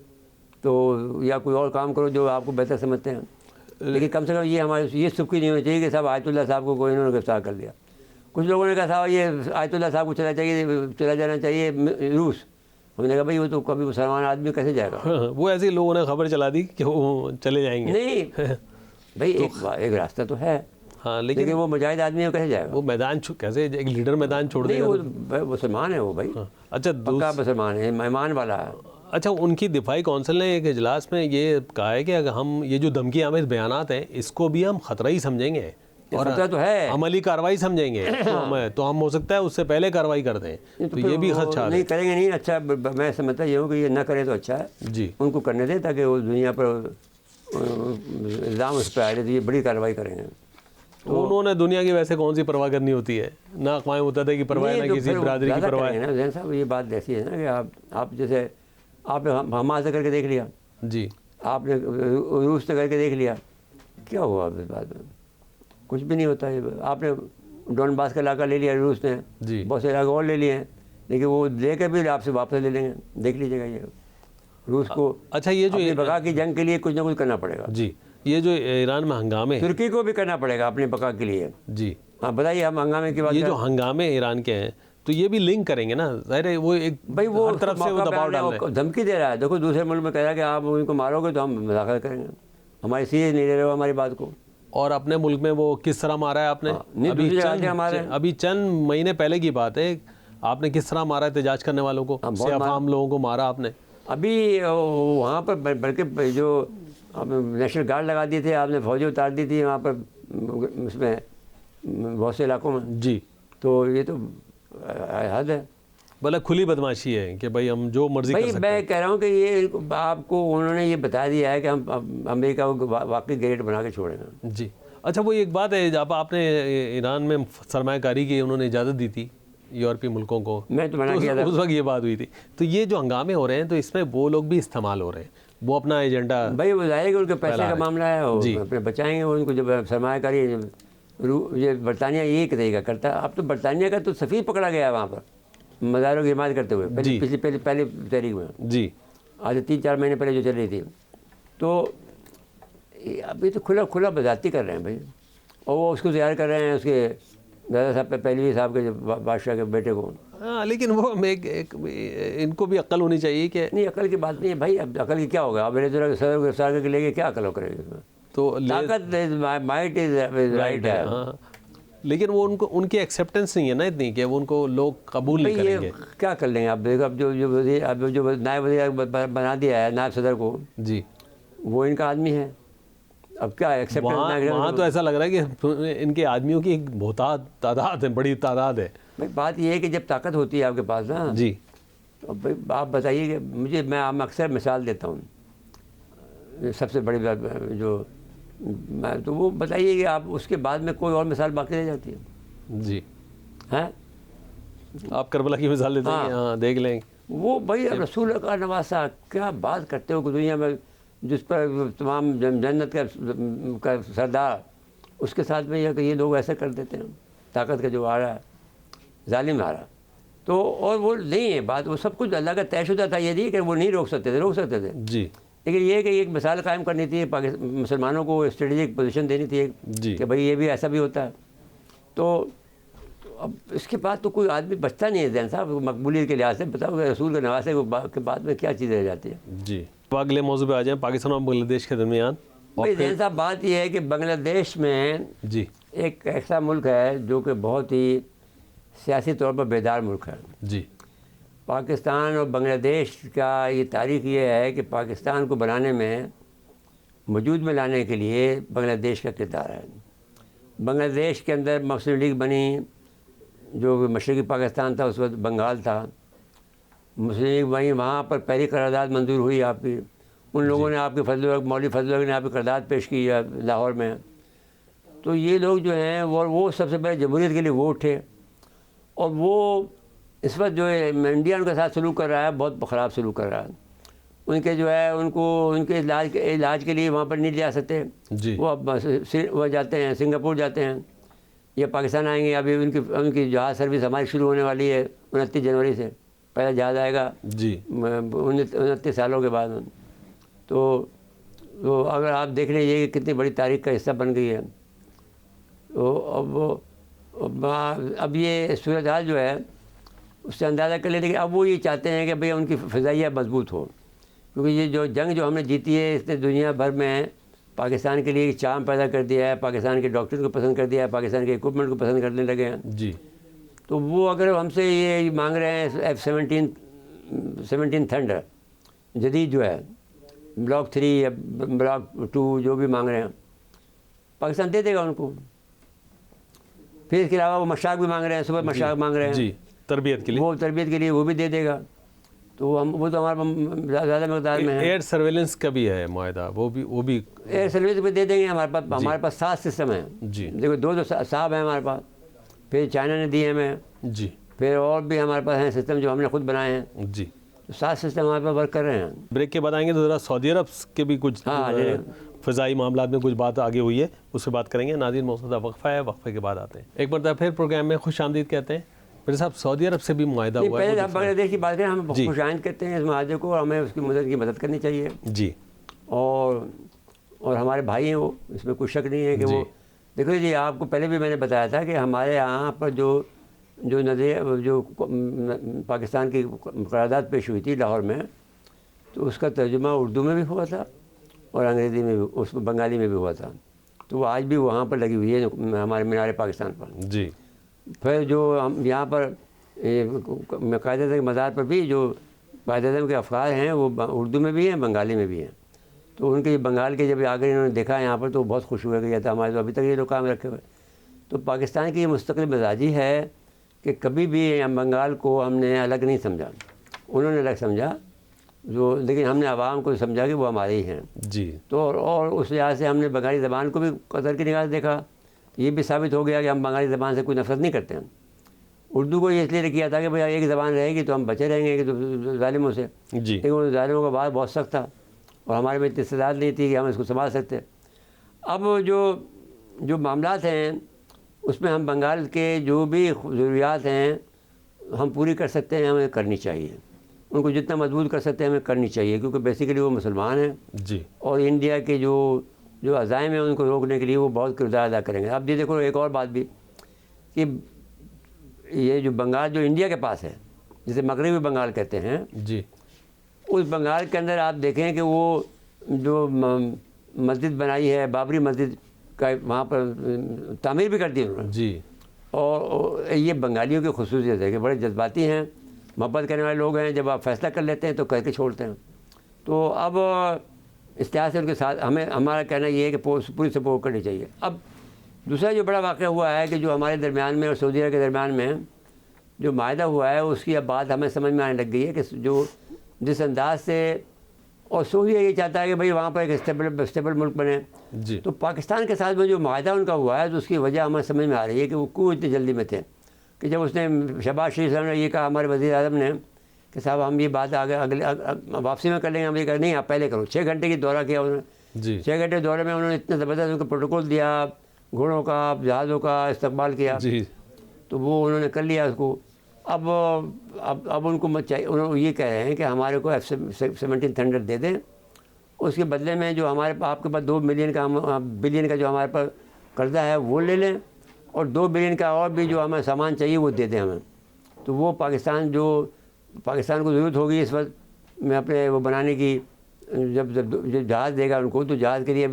تو یا کوئی اور کام کرو جو آپ کو بہتر سمجھتے ہیں. لیکن کم سے کم یہ ہمارے یہ سکی نہیں ہونی چاہیے کہ صاحب آیت اللہ صاحب کو کوئی انہوں نے گرفتار کر لیا. کچھ لوگوں نے کہا صاحب یہ آیت اللہ صاحب کو چلا جانا چاہیے روس. ہم نے کہا بھائی وہ تو کبھی مسلمان آدمی کیسے جائے گا. وہ ایسے لوگوں نے خبر چلا دی کہ وہ چلے جائیں گے. نہیں بھائی ایک راستہ تو ہے. ہاں لیکن وہ مجاہد آدمی کیسے جائے گا. وہ میدان کیسے ایک لیڈر میدان چھوڑ دے گا. وہ مسلمان ہے وہ بھائی. اچھا پکا مسلمان ہے, ایمان والا ہے. اچھا ان کی دفاعی کونسل نے ایک اجلاس میں یہ کہا ہے کہ اگر ہم یہ جو دھمکی آمیز بیانات ہیں اس کو بھی ہم خطرہ ہی سمجھیں گے اور تو ہے عملی کارروائی سمجھیں گے تو ہم ہو سکتا ہے اس سے پہلے کارروائی کر دیں. تو یہ بھی خدشہ نہیں کریں گے. نہیں اچھا میں سمجھتا یہ ہوں کہ یہ نہ کرے تو اچھا ہے. جی. ان کو کرنے دیں تاکہ وہ دنیا پر الزام اس پہ آئے تو یہ بڑی کارروائی کریں گے. انہوں نے دنیا کی ویسے کون سی پرواہ کرنی ہوتی ہے, نہ اقوام متحدہ کی پرواہ ہے نہ کسی برادری کی پرواہ ہے. زین صاحب یہ بات ایسی ہے نا کہ آپ جیسے آپ نے حماس سے کر کے دیکھ لیا. جی. آپ نے روس سے کر کے دیکھ لیا, کیا ہوا اس بات میں؟ کچھ بھی نہیں ہوتا ہے. آپ نے ڈون باس کا علاقہ لے لیا روس نے. جی. بہت سے علاقے اور لے لیے ہیں, لیکن وہ لے کے بھی آپ سے واپس لے لیں گے. دیکھ لیجیے گا یہ روس کو. اچھا یہ جو بقا کی جنگ کے لیے کچھ نہ کچھ کرنا پڑے گا. جی. یہ جو ایران میں ہنگامے, ترکی کو بھی کرنا پڑے گا اپنی بقا کے لیے. جی. ہاں بتائیے ہم ہنگامے کی بات. یہ جو ہنگامے ایران کے ہیں تو یہ بھی لنک کریں گے نا, ظاہر ہے وہ ایک بھائی وہ ہر طرف سے وہ دباؤ ڈال رہے ہیں, دھمکی دے رہا ہے. دیکھو دوسرے ملک میں کہہ رہا ہے کہ آپ ان کو مارو گے تو ہم مذاکرہ کریں گے. ہماری سیریز نہیں لے رہے ہو ہماری بات کو. اور اپنے ملک میں وہ کس طرح مارا ہے آپ نے, ابھی چند مہینے پہلے کی بات ہے, آپ نے کس طرح مارا احتجاج کرنے والوں کو, سیاہ فام لوگوں کو مارا آپ نے. ابھی وہاں پر بلکہ جو نیشنل گارڈ لگا دیے تھے آپ نے, فوجی اتار دی تھی وہاں پر اس میں بہت سے علاقوں میں. جی. تو یہ تو حد ہے. بھلا کھلی بدماشی ہے کہ بھائی ہم جو مرضی کر سکتے ہیں. میں کہہ رہا ہوں کہ یہ آپ کو انہوں نے یہ بتا دیا ہے کہ ہم امریکہ کو واقعی گریٹ بنا کے چھوڑیں گے. جی. اچھا وہ ایک بات ہے, جب آپ نے ایران میں سرمایہ کاری کی انہوں نے اجازت دی تھی یورپی ملکوں کو, میں تو منع کیا تھا اس وقت یہ بات ہوئی تھی. تو یہ جو ہنگامے ہو رہے ہیں تو اس میں وہ لوگ بھی استعمال ہو رہے ہیں, وہ اپنا ایجنڈا. بھائی وہ ظاہر ہے کہ ان کے پیسے کا معاملہ ہے, وہ اپنے بچائیں گے ان کو. جب سرمایہ کاری یہ برطانیہ یہی طریقہ کرتا ہے. اب تو برطانیہ کا تو سفیر پکڑا گیا ہے وہاں پر مظاہروں کی حمایت کرتے ہوئے پہلی تاریخ میں. جی. آج 3-4 مہینے پہلے جو چل رہی تھی. تو ابھی تو کھلا بذاتی کر رہے ہیں بھائی, اور وہ اس کو زیارت کر رہے ہیں اس کے دادا صاحب پہلوی صاحب کے بادشاہ کے بیٹے کو. ہاں لیکن وہ ان کو بھی عقل ہونی چاہیے کہ نہیں, عقل کی بات نہیں ہے بھائی. اب عقل کی کیا ہوگا, اب میرے صدر کو گرفتار کر کے لے کے کیا عقل ہو کرے گی اس میں. تو طاقت مائٹ از رائٹ ہے. لیکن وہ ان کی ایکسیپٹنس نہیں ہے نا اتنی کہ وہ ان کو لوگ قبول نہیں کریں گے. کیا کر لیں گے آپ؟ دیکھو اب جو نائب وزیر بنا دیا ہے نائب صدر کو, جی وہ ان کا آدمی ہے. اب کیا ایکسیپٹنس؟ وہاں تو ایسا لگ رہا ہے کہ ان کے آدمیوں کی ایک بہت تعداد ہے, بڑی تعداد ہے. بھائی بات یہ ہے کہ جب طاقت ہوتی ہے آپ کے پاس نا, جی اب بھائی آپ بتائیے کہ مجھے, میں اکثر مثال دیتا ہوں, سب سے بڑی بات جو میں تو وہ بتائیے کہ آپ اس کے بعد میں کوئی اور مثال باقی رہ جاتی ہے. جی ہیں آپ کربلا کی مثال لیتے ہیں, ہاں دیکھ لیں. وہ بھائی رسول کا نواسا, کیا بات کرتے ہو کہ دنیا میں جس پر تمام جنت کا سردار, اس کے ساتھ میں یہ لوگ ایسا کر دیتے ہیں. طاقت کا جو آ رہا ہے, ظالم آ رہا, تو اور وہ نہیں ہے بات, وہ سب کچھ اللہ کا طے شدہ تھا. یہ نہیں کہ وہ نہیں روک سکتے تھے. جی لیکن یہ کہ ایک مثال قائم کرنی تھی, مسلمانوں کو اسٹریٹجک پوزیشن دینی تھی جی کہ بھائی یہ بھی ایسا بھی ہوتا ہے. تو اب اس کے بعد تو کوئی آدمی بچتا نہیں ہے زین صاحب, مقبولیت کے لحاظ سے بتاؤ کہ رسول کے نواسے کے بعد میں کیا چیز رہ جاتی ہے. جی اب اگلے موضوع پہ آ جائیں, پاکستان اور بنگلہ دیش کے درمیان. بھائی زین صاحب بات یہ ہے کہ بنگلہ دیش میں جی ایک ایسا ملک ہے جو کہ بہت ہی سیاسی طور پر بیدار ملک ہے. جی پاکستان اور بنگلہ دیش کا یہ تاریخ یہ ہے کہ پاکستان کو بنانے میں, وجود میں لانے کے لیے بنگلہ دیش کا کردار ہے. بنگلہ دیش کے اندر مسلم لیگ بنی, جو مشرقی پاکستان تھا اس وقت بنگال تھا. مسلم لیگ بنی, وہاں پر پہلی قرارداد منظور ہوئی آپ کی. ان لوگوں نے آپ کے مولوی فضل الحق نے آپ کی قرارداد پیش کی ہے لاہور میں. تو یہ لوگ جو ہیں وہ سب سے پہلے جمہوریت کے لیے وہ اٹھے, اور وہ اس وقت جو ہے انڈیا ان کے ساتھ سلوک کر رہا ہے, بہت خراب سلوک کر رہا ہے. ان کے جو ہے ان کے علاج کے لیے وہاں پر نہیں جا سکتے. جی وہ جاتے ہیں سنگاپور جاتے ہیں, یہ پاکستان آئیں گے. ابھی ان کی جہاز سروس ہماری شروع ہونے والی ہے 29 جنوری سے, پہلا جہاز آئے گا جی 29 سالوں کے بعد. تو اگر آپ دیکھ لیجیے کہ کتنی بڑی تاریخ کا حصہ بن گئی ہے. تو اب یہ صورتحال جو ہے اس سے اندازہ کر لیتے کہ اب وہ یہ چاہتے ہیں کہ بھئی ان کی فضائیہ مضبوط ہو, کیونکہ یہ جو جنگ جو ہم نے جیتی ہے اس نے دنیا بھر میں پاکستان کے لیے چام پیدا کر دیا ہے, پاکستان کے ڈاکٹر کو پسند کر دیا ہے, پاکستان کے اکوپمنٹ کو پسند کرنے لگے ہیں. جی تو وہ اگر ہم سے یہ مانگ رہے ہیں F-17 تھنڈر جدید جو ہے, بلاک 3 یا بلاک 2 جو بھی مانگ رہے ہیں, پاکستان دے دے گا ان کو. پھر اس کے علاوہ وہ مشاق بھی مانگ رہے ہیں, صبح مشاق مانگ رہے ہیں جی تربیت کے لیے, وہ تربیت کے لیے وہ بھی دے دے گا. تو وہ تو ہمارے زیادہ مقدار میں ہے. ایئر سرویلنس کا بھی ہے معاہدہ, وہ بھی ایئر سروس بھی دے دیں گے. ہمارے پاس 7 سسٹم ہیں. جی دیکھو 2 صاحب ہیں ہمارے پاس, پھر چائنا نے دیے ہمیں, جی پھر اور بھی ہمارے پاس ہیں سسٹم جو ہم نے خود بنائے ہیں. جی 7 سسٹم ہمارے پاس ورک کر رہے ہیں. بریک کے بعد آئیں گے تو ذرا سعودی عرب کے بھی کچھ فضائی معاملات میں کچھ بات آگے ہوئی ہے, اس سے بات کریں گے. ناظرین موسیقی وقفہ ہے, وقفے کے بعد آتے ہیں. ایک مرتبہ پھر پروگرام میں خوش آمدید کہتے ہیں. میرے صاحب سعودی عرب سے بھی معاہدہ ہوا ہے. پہلے ہم بنگلہ دیش کی بات کریں, ہم خوش آئند کرتے ہیں اس معاہدے کو, اور ہمیں اس کی مدد کرنی چاہیے. جی اور ہمارے بھائی ہیں وہ, اس میں کوئی شک نہیں ہے کہ وہ دیکھو جی. آپ کو پہلے بھی میں نے بتایا تھا کہ ہمارے یہاں پر جو پاکستان کی قرارداد پیش ہوئی تھی لاہور میں, تو اس کا ترجمہ اردو میں بھی ہوا تھا اور انگریزی میں بھی, اس بنگالی میں بھی ہوا تھا. تو وہ آج بھی وہاں پر لگی ہوئی ہے ہمارے مینار پاکستان پر. جی پھر جو ہم یہاں پر قائد اعظم کے مزار پر بھی جو قائد اعظم کے افکار ہیں وہ اردو میں بھی ہیں, بنگالی میں بھی ہیں. تو ان کے بنگال کے جب آگے انہوں نے دیکھا یہاں پر تو بہت خوش ہوئے کہ یہ تھا ہمارے تو ابھی تک یہ لوگ کام رکھے ہوئے. تو پاکستان کی یہ مستقل مزاجی ہے کہ کبھی بھی بنگال کو ہم نے الگ نہیں سمجھا, انہوں نے الگ سمجھا جو, لیکن ہم نے عوام کو سمجھا کہ وہ ہمارے ہی ہیں. جی تو اور اس لحاظ سے ہم نے بنگالی زبان کو بھی قدر کی نگاہ سے دیکھا. یہ بھی ثابت ہو گیا کہ ہم بنگالی زبان سے کوئی نفرت نہیں کرتے ہیں. اردو کو یہ اس لیے کیا تھا کہ بھائی ایک زبان رہے گی تو ہم بچے رہیں گے کہ ظالموں سے. جی لیکن ان ظالموں کا بات بہت سخت تھا اور ہمارے میں اتنی استعداد نہیں تھی کہ ہم اس کو سنبھال سکتے. اب جو معاملات ہیں اس میں ہم بنگال کے جو بھی ضروریات ہیں ہم پوری کر سکتے ہیں, ہمیں کرنی چاہیے. ان کو جتنا مضبوط کر سکتے ہیں ہمیں کرنی چاہیے, کیونکہ بیسیکلی وہ مسلمان ہیں. جی اور انڈیا کے جو عزائم ہیں ان کو روکنے کے لیے وہ بہت کردار ادا کریں گے. اب یہ دیکھو ایک اور بات بھی کہ یہ جو بنگال جو انڈیا کے پاس ہے, جسے مغربی بنگال کہتے ہیں, جی اس بنگال کے اندر آپ دیکھیں کہ وہ جو مسجد بنائی ہے, بابری مسجد کا وہاں پر تعمیر بھی کر دی انہوں نے. جی اور یہ بنگالیوں کی خصوصیت ہے کہ بڑے جذباتی ہیں، محبت کرنے والے لوگ ہیں، جب آپ فیصلہ کر لیتے ہیں تو کر کے چھوڑتے ہیں. تو اب اس لحاظ سے ان کے ساتھ ہمارا کہنا یہ ہے کہ پوری سپورٹ کرنی چاہیے. اب دوسرا جو بڑا واقعہ ہوا ہے کہ جو ہمارے درمیان میں اور سعودی عرب کے درمیان میں جو معاہدہ ہوا ہے، اس کی اب بات ہمیں سمجھ میں آنے لگ گئی ہے کہ جو جس انداز سے، اور سعودی یہ چاہتا ہے کہ بھئی وہاں پر ایک اسٹیبل ملک بنے. جی. تو پاکستان کے ساتھ میں جو معاہدہ ان کا ہوا ہے تو اس کی وجہ ہمیں سمجھ میں آ رہی ہے کہ وہ کیوں اتنی جلدی میں تھے. کہ جب اس نے شہباز شریف صاحب نے یہ کہا ہمارے وزیر اعظم نے کہ صاحب ہم یہ بات اگلے واپسی میں کر لیں گے، ہم یہ کہا نہیں آپ پہلے کرو. 6 گھنٹے کی دورہ کیا انہوں نے. جی. 6 گھنٹے دورے میں انہوں نے اتنا زبردست ان کو پروٹوکول دیا، گھوڑوں کا جہازوں کا استقبال کیا. جی. تو وہ انہوں نے کر لیا اس کو. اب ان کو مت چاہیے، انہوں یہ کہہ رہے ہیں کہ ہمارے کو F-17 تھنڈر دے دیں، اس کے بدلے میں جو ہمارے آپ کے پاس 2 بلین کا جو ہمارے پر قرضہ ہے وہ لے لیں، اور 2 بلین کا اور بھی جو ہمیں سامان چاہیے وہ دے دیں ہمیں. تو وہ پاکستان کو ضرورت ہوگی اس وقت میں اپنے وہ بنانے کی، جب جہاز دے گا ان کو تو جہاز کے لیے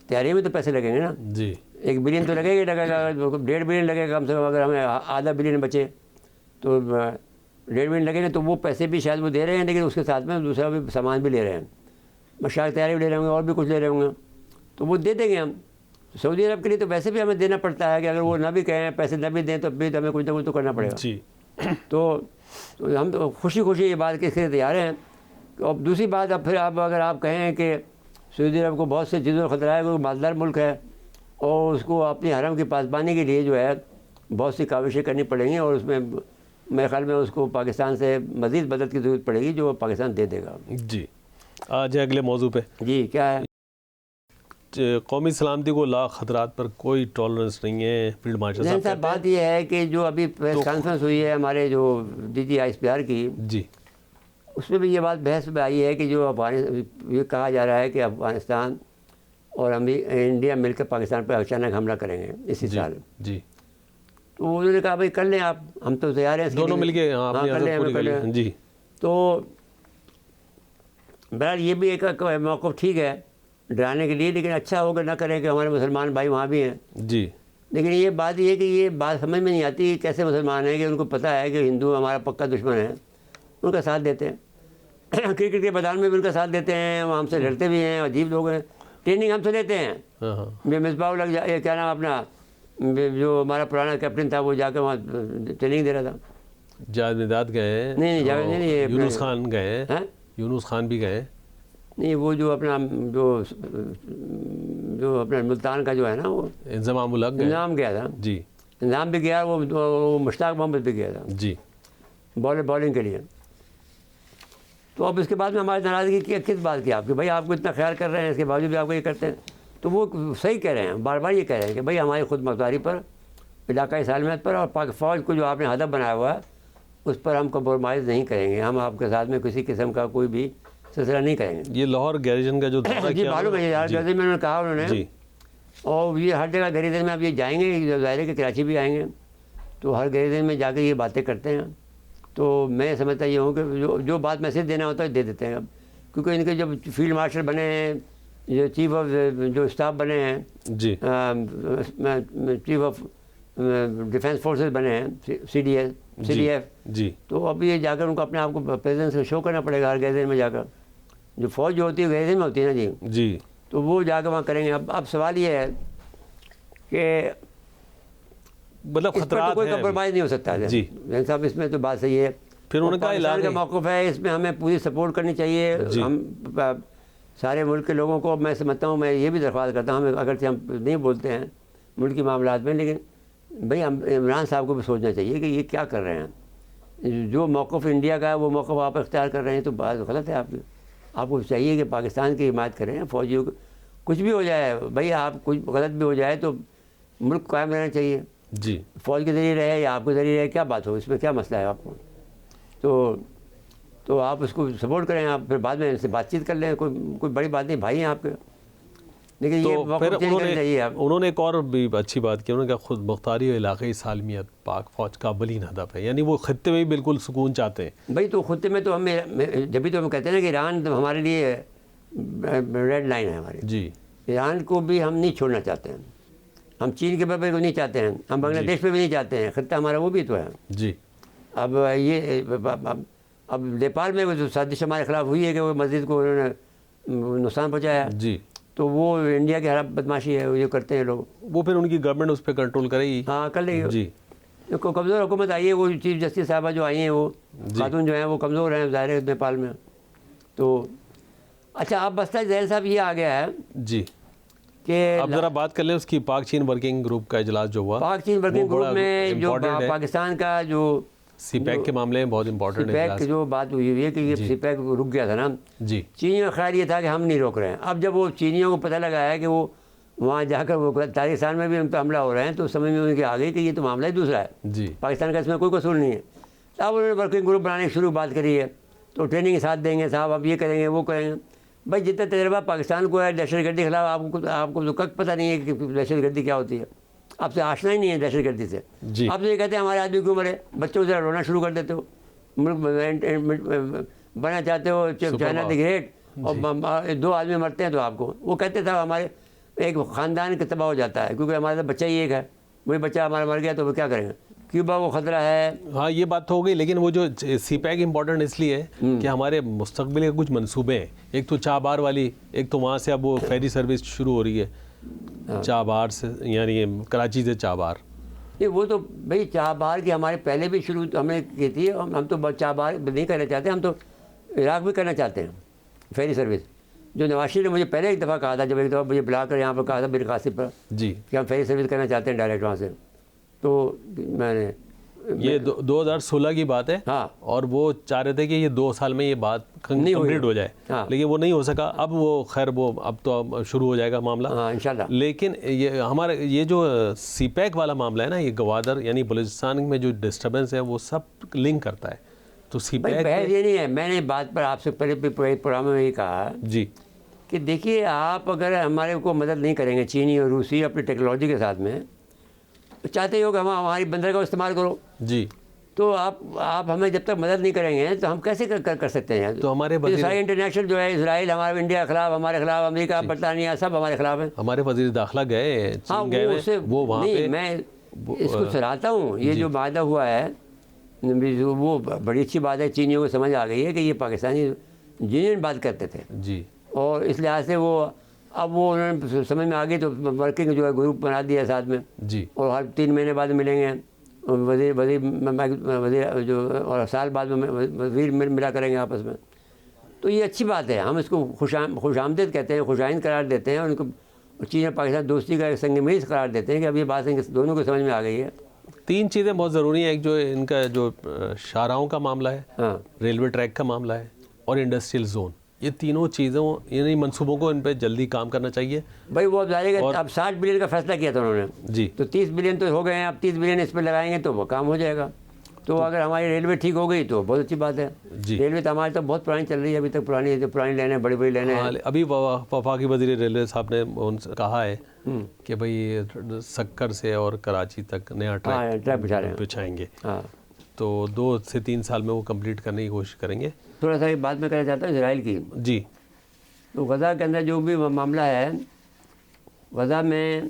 تیاری میں تو پیسے لگیں گے نا. جی. 1 بلین تو لگے گا، 1.5 بلین لگے گا کم سے کم. اگر ہمیں آدھا بلین بچے تو 1.5 بلین لگے گا. تو وہ پیسے بھی شاید وہ دے رہے ہیں، لیکن اس کے ساتھ میں دوسرا بھی سامان بھی لے رہے ہیں، مشاق تیاری بھی لے رہے ہوں گے اور بھی کچھ لے رہے ہوں گے. تو وہ دے دیں گے ہم. سعودی عرب کے لیے تو ویسے بھی ہمیں دینا پڑتا ہے کہ اگر وہ نہ بھی کہیں پیسے نہ بھی دیں تو بھی ہمیں کچھ نہ کچھ تو کرنا پڑے گا. جی. تو ہم تو خوشی یہ بات کے لیے تیار ہیں. اور دوسری بات اب پھر اگر آپ کہیں کہ سعودی عرب کو بہت سے چیزوں کا خطرہ ہے، کوئی مالدار ملک ہے اور اس کو اپنی حرم کی پاسبانی کے لیے جو ہے بہت سی کاوشیں کرنی پڑیں گی، اور اس میں میرے خیال میں اس کو پاکستان سے مزید مدد کی ضرورت پڑے گی جو پاکستان دے دے گا. جی. آج اگلے موضوع پہ. جی کیا ہے؟ قومی سلامتی کو لا خطرات پر کوئی ٹالرنس نہیں ہے. فیلڈ مارشل صاحب بات یہ ہے کہ جو ابھی پریس کانفرنس ہوئی ہے ہمارے جو DG ISPR کی، جی، اس میں بھی یہ بات بحث میں آئی ہے کہ جو یہ کہا جا رہا ہے کہ افغانستان اور انڈیا مل کر پاکستان پر اچانک حملہ کریں گے اسی سال. جی. تو انہوں نے کہا بھائی کر لیں آپ، ہم تو تیار ہیں دونوں مل کے. کر لیں. جی. تو بہرحال یہ بھی ایک موقف ٹھیک ہے ڈرانے کے لیے، لیکن اچھا ہوگا نہ کریں کہ ہمارے مسلمان بھائی وہاں بھی ہیں. جی. لیکن یہ بات یہ ہے کہ یہ بات سمجھ میں نہیں آتی کیسے مسلمان ہیں کہ ان کو پتہ ہے کہ ہندو ہمارا پکا دشمن ہے، ان کا ساتھ دیتے ہیں. کرکٹ کے میدان میں بھی ان کا ساتھ دیتے ہیں، وہ ہم سے لڑتے بھی ہیں، عجیب لوگ ہیں. ٹریننگ ہم سے لیتے ہیں. مصباح الحق کیا نام اپنا جو ہمارا پرانا کیپٹن تھا وہ جا کے وہاں ٹریننگ دے رہا تھا. جاوید مداد گئے ہیں. نہیں جاوید نہیں، یونس خان گئے ہیں. یونس خان بھی گئے. نہیں وہ جو اپنا جو اپنا ملتان کا جو ہے نا وہ انضمام الحق انضام گیا تھا. جی. انضام بھی گیا، وہ مشتاق محمد بھی گیا تھا. جی. بالنگ کے لیے. تو اب اس کے بعد میں ہماری ناراضگی کس بات کی آپ کہ بھائی آپ کو اتنا خیال کر رہے ہیں، اس کے باوجود بھی آپ کو یہ کرتے ہیں. تو وہ صحیح کہہ رہے ہیں، بار بار یہ کہہ رہے ہیں کہ بھائی ہماری خود مختاری پر، علاقائی سالمیت پر اور پاک فوج کو جو آپ نے ہدف بنایا ہوا ہے اس پر ہم کمپرومائز نہیں کریں گے. ہم آپ کے ساتھ میں کسی قسم کا کوئی بھی سلسلہ نہیں کریں گے. یہ لاہور گیریجن کا جو جی معلوم ہے یار، جیسے میں نے کہا انہوں نے. اور یہ ہر جگہ گیریجن میں اب یہ جائیں گے، ظاہر ہے کہ کراچی بھی آئیں گے، تو ہر گیریجن میں جا کے یہ باتیں کرتے ہیں. تو میں سمجھتا یہ ہوں کہ جو بات میسج دینا ہوتا ہے دے دیتے ہیں اب، کیونکہ ان کے جب فیلڈ مارشل بنے ہیں، جو چیف آف جو اسٹاف بنے ہیں، جی، چیف آف ڈیفینس فورسز بنے ہیں، CDF، جی، تو اب یہ جا کر ان کو اپنے آپ کو پریزنس شو کرنا پڑے گا ہر گیریجن میں جا کر. جو فوج جو ہوتی ہے گیریجن میں ہوتی ہے نا جی، جی، تو وہ جا کے وہاں کریں گے. اب سوال یہ ہے کہ مطلب خطرات کوئی کمپرومائز نہیں ہو سکتا ہے. جی صاحب اس میں تو بات صحیح ہے. پھر انہوں نے کہا پاکستان کا موقف ہے، اس میں ہمیں پوری سپورٹ کرنی چاہیے. ہم سارے ملک کے لوگوں کو میں سمجھتا ہوں، میں یہ بھی درخواست کرتا ہوں، اگرچہ ہم نہیں بولتے ہیں ملکی معاملات میں، لیکن بھئی عمران صاحب کو بھی سوچنا چاہیے کہ یہ کیا کر رہے ہیں. جو موقف انڈیا کا ہے وہ موقف آپ اختیار کر رہے ہیں تو بات غلط ہے. آپ کو چاہیے کہ پاکستان کی حمایت کریں. فوجیوں کو کچھ بھی ہو جائے بھئی، آپ کچھ غلط بھی ہو جائے تو ملک قائم رہنا چاہیے. جی، فوج کے ذریعے رہے یا آپ کے ذریعے رہے، کیا بات ہو، اس میں کیا مسئلہ ہے آپ کو. تو آپ اس کو سپورٹ کریں، آپ پھر بعد میں ان سے بات چیت کر لیں، کوئی بڑی بات نہیں، بھائی ہیں آپ کے. لیکن یہ موقف چینج کرنا چاہیے. انہوں نے ایک اور بھی اچھی بات کی، انہوں نے کہا خود مختاری اور علاقائی سالمیت پاک فوج کا اولین ہدف ہے. یعنی وہ خطے میں بھی بالکل سکون چاہتے ہیں. بھائی تو خطے میں تو جبھی تو ہم کہتے ہیں نا کہ ایران ہمارے لیے ریڈ لائن ہے ہماری. جی، ایران کو بھی ہم نہیں چھوڑنا چاہتے ہیں. ہم چین کے برابر کو نہیں چاہتے ہیں، ہم بنگلہ دیش پہ بھی نہیں چاہتے ہیں، خطہ ہمارا وہ بھی تو ہے. جی اب یہ اب نیپال میں جو سازش ہمارے خلاف ہوئی ہے کہ وہ مسجد کو انہوں نے نقصان پہنچایا، جی تو وہ انڈیا کی خلاف بدماشی ہے، یہ کرتے ہیں لوگ. وہ پھر ان کی گورنمنٹ اس پہ کنٹرول کرے گی. ہاں کر لیں گے. جی کمزور حکومت آئی ہے، وہ چیف جسٹس صاحبہ جو آئی ہیں وہ خاتون جو ہیں وہ کمزور ہیں ظاہر ہے نیپال میں. تو اچھا اب مسئلہ ظاہر صاحب یہ آ گیا ہے جی کہ اب ذرا بات کر لیں اس کی پاک چین ورکنگ گروپ کا اجلاس جو ہوا. پاک چین ورکنگ گروپ میں جو پاکستان کا جو سی پیک کے معاملے میں بہت امپورٹنٹ سی پیک جو بات ہوئی ہوئی ہے کہ یہ سی پیک رک گیا تھا نا. جی چینیوں کا خیال یہ تھا کہ ہم نہیں روک رہے ہیں. اب جب وہ چینیوں کو پتہ لگا ہے کہ وہ وہاں جا کر وہ تاجکستان میں بھی ان پہ حملہ ہو رہے ہیں تو سمجھ میں ان کے آ گئی کہ یہ تو معاملہ ہی دوسرا ہے. جی پاکستان کا اس میں کوئی قصور نہیں ہے. اب انہوں نے ورکنگ گروپ بنانے کی شروع بات کری ہے، تو ٹریننگ کے ساتھ دیں گے صاحب، اب یہ کریں گے وہ کریں گے. بھائی جتنا تجربہ پاکستان کو ہے دہشت گردی کے خلاف، آپ کو تو پتہ نہیں ہے کہ دہشت گردی کیا ہوتی ہے، آپ سے آشنا ہی نہیں ہے دہشت گردی سے. جی آپ تو یہ کہتے ہیں ہمارے آدمی کیوں مرے، بچوں ذرا رونا شروع کر دیتے ہو، ملک بننا چاہتے ہو چائنا دی گریٹ، اور 2 آدمی مرتے ہیں تو آپ کو وہ کہتے تھے ہمارے ایک خاندان کا تباہ ہو جاتا ہے، کیونکہ ہمارا بچہ ہی ایک ہے، وہی بچہ ہمارا مر گیا تو وہ کیا کریں گے. کیوبا کو خطرہ ہے. ہاں یہ بات تو ہو گئی، لیکن وہ جو سی پیک امپورٹنٹ اس لیے ہے کہ ہمارے مستقبل کے کچھ منصوبے ہیں. ایک تو چابہار والی، ایک تو وہاں سے اب وہ فیری سروس شروع ہو رہی ہے چابہار سے، یعنی کراچی سے چابہار. نہیں وہ تو بھائی چابہار کی ہمارے پہلے بھی شروع ہم نے کی تھی، ہم تو چابہار نہیں کرنا چاہتے، ہم تو عراق بھی کرنا چاہتے ہیں فیری سروس. جو نواز شریف نے مجھے پہلے ایک دفعہ کہا تھا، جب ایک دفعہ مجھے بلا کر یہاں پر کہا تھا میر قاسم پر جی کہ ہم فیری سروس کرنا چاہتے ہیں ڈائریکٹ وہاں سے، تو میں نے یہ 2016 کی بات ہے. ہاں اور وہ چاہ رہے تھے کہ یہ 2 سال میں یہ بات کمپلیٹ ہو جائے، لیکن وہ نہیں ہو سکا. اب وہ خیر وہ اب تو شروع ہو جائے گا معاملہ. ہاں انشاءاللہ. لیکن یہ ہمارا یہ جو سی پیک والا معاملہ ہے نا، یہ گوادر یعنی بلوچستان میں جو ڈسٹربنس ہے وہ سب لنک کرتا ہے. تو سی پیک بحث یہ نہیں ہے، میں نے بات پر آپ سے پہلے پروگرام میں یہ کہا جی کہ دیکھیے آپ اگر ہمارے کو مدد نہیں کریں گے چینی اور روسی اپنی ٹیکنالوجی کے ساتھ میں، چاہتے ہو کہ ہم ہماری بندرگاہ کا استعمال کرو، جی تو آپ ہمیں جب تک مدد نہیں کریں گے تو ہم کیسے کر سکتے ہیں. تو ہمارے سارے انٹرنیشنل جو ہے اسرائیل ہمارے انڈیا کے خلاف، ہمارے خلاف امریکہ برطانیہ سب ہمارے خلاف ہیں. ہمارے وزیر داخلہ گئے ہاں چین گئے وہ وہاں پہ. میں اس کو سراہتا ہوں، یہ جو معاہدہ ہوا ہے وہ بڑی اچھی بات ہے. چینیوں کو سمجھ آ گئی ہے کہ یہ پاکستانی جینوئن بات کرتے تھے، جی اور اس لحاظ سے وہ اب وہ انہوں نے سمجھ میں آ گئی تو ورکنگ جو ہے گروپ بنا دیا ساتھ میں، جی اور ہر 3 مہینے بعد ملیں گے وزیر جو، اور سال بعد میں وزیر ملا کریں گے آپس میں. تو یہ اچھی بات ہے، ہم اس کو خوش آمدید کہتے ہیں، خوش آئند قرار دیتے ہیں، اور ان کو چین اور پاکستان دوستی کا ایک سنگ میز قرار دیتے ہیں کہ اب یہ بات دونوں کو سمجھ میں آ گئی ہے. 3 چیزیں بہت ضروری ہیں. ایک جو ان کا جو شاہراہوں کا معاملہ ہے، ہاں ریلوے ٹریک کا معاملہ ہے، اور انڈسٹریل زون. یہ تینوں چیزوں یعنی منصوبوں کو ان پہ جلدی کام کرنا چاہیے. بھائی وہ اب ظاہر ہے اب 60 بلین کا فیصلہ کیا تھا انہوں نے، جی تو 30 بلین تو ہو گئے ہیں، اب 30 بلین اس پہ لگائیں گے تو وہ کام ہو جائے گا. تو اگر ہماری ریلوے ٹھیک ہو گئی تو بہت اچھی بات ہے. جی ریلوے تو ہماری تو بہت پرانی چل رہی ہے ابھی تک، پرانی لائنیں بڑی لائنیں ہیں. ابھی وفاقی وزیر ریلوے صاحب نے ان سے کہا ہے کہ بھائی سکر سے اور کراچی تک نیا ٹریک بچھائیں گے. ہاں تو 2 سے 3 سال میں وہ کمپلیٹ کرنے کی کوشش کریں گے. تھوڑا سا ایک بات میں کہنا چاہتا ہوں اسرائیل کی. جی تو غزہ کے اندر جو بھی معاملہ ہے، غزہ میں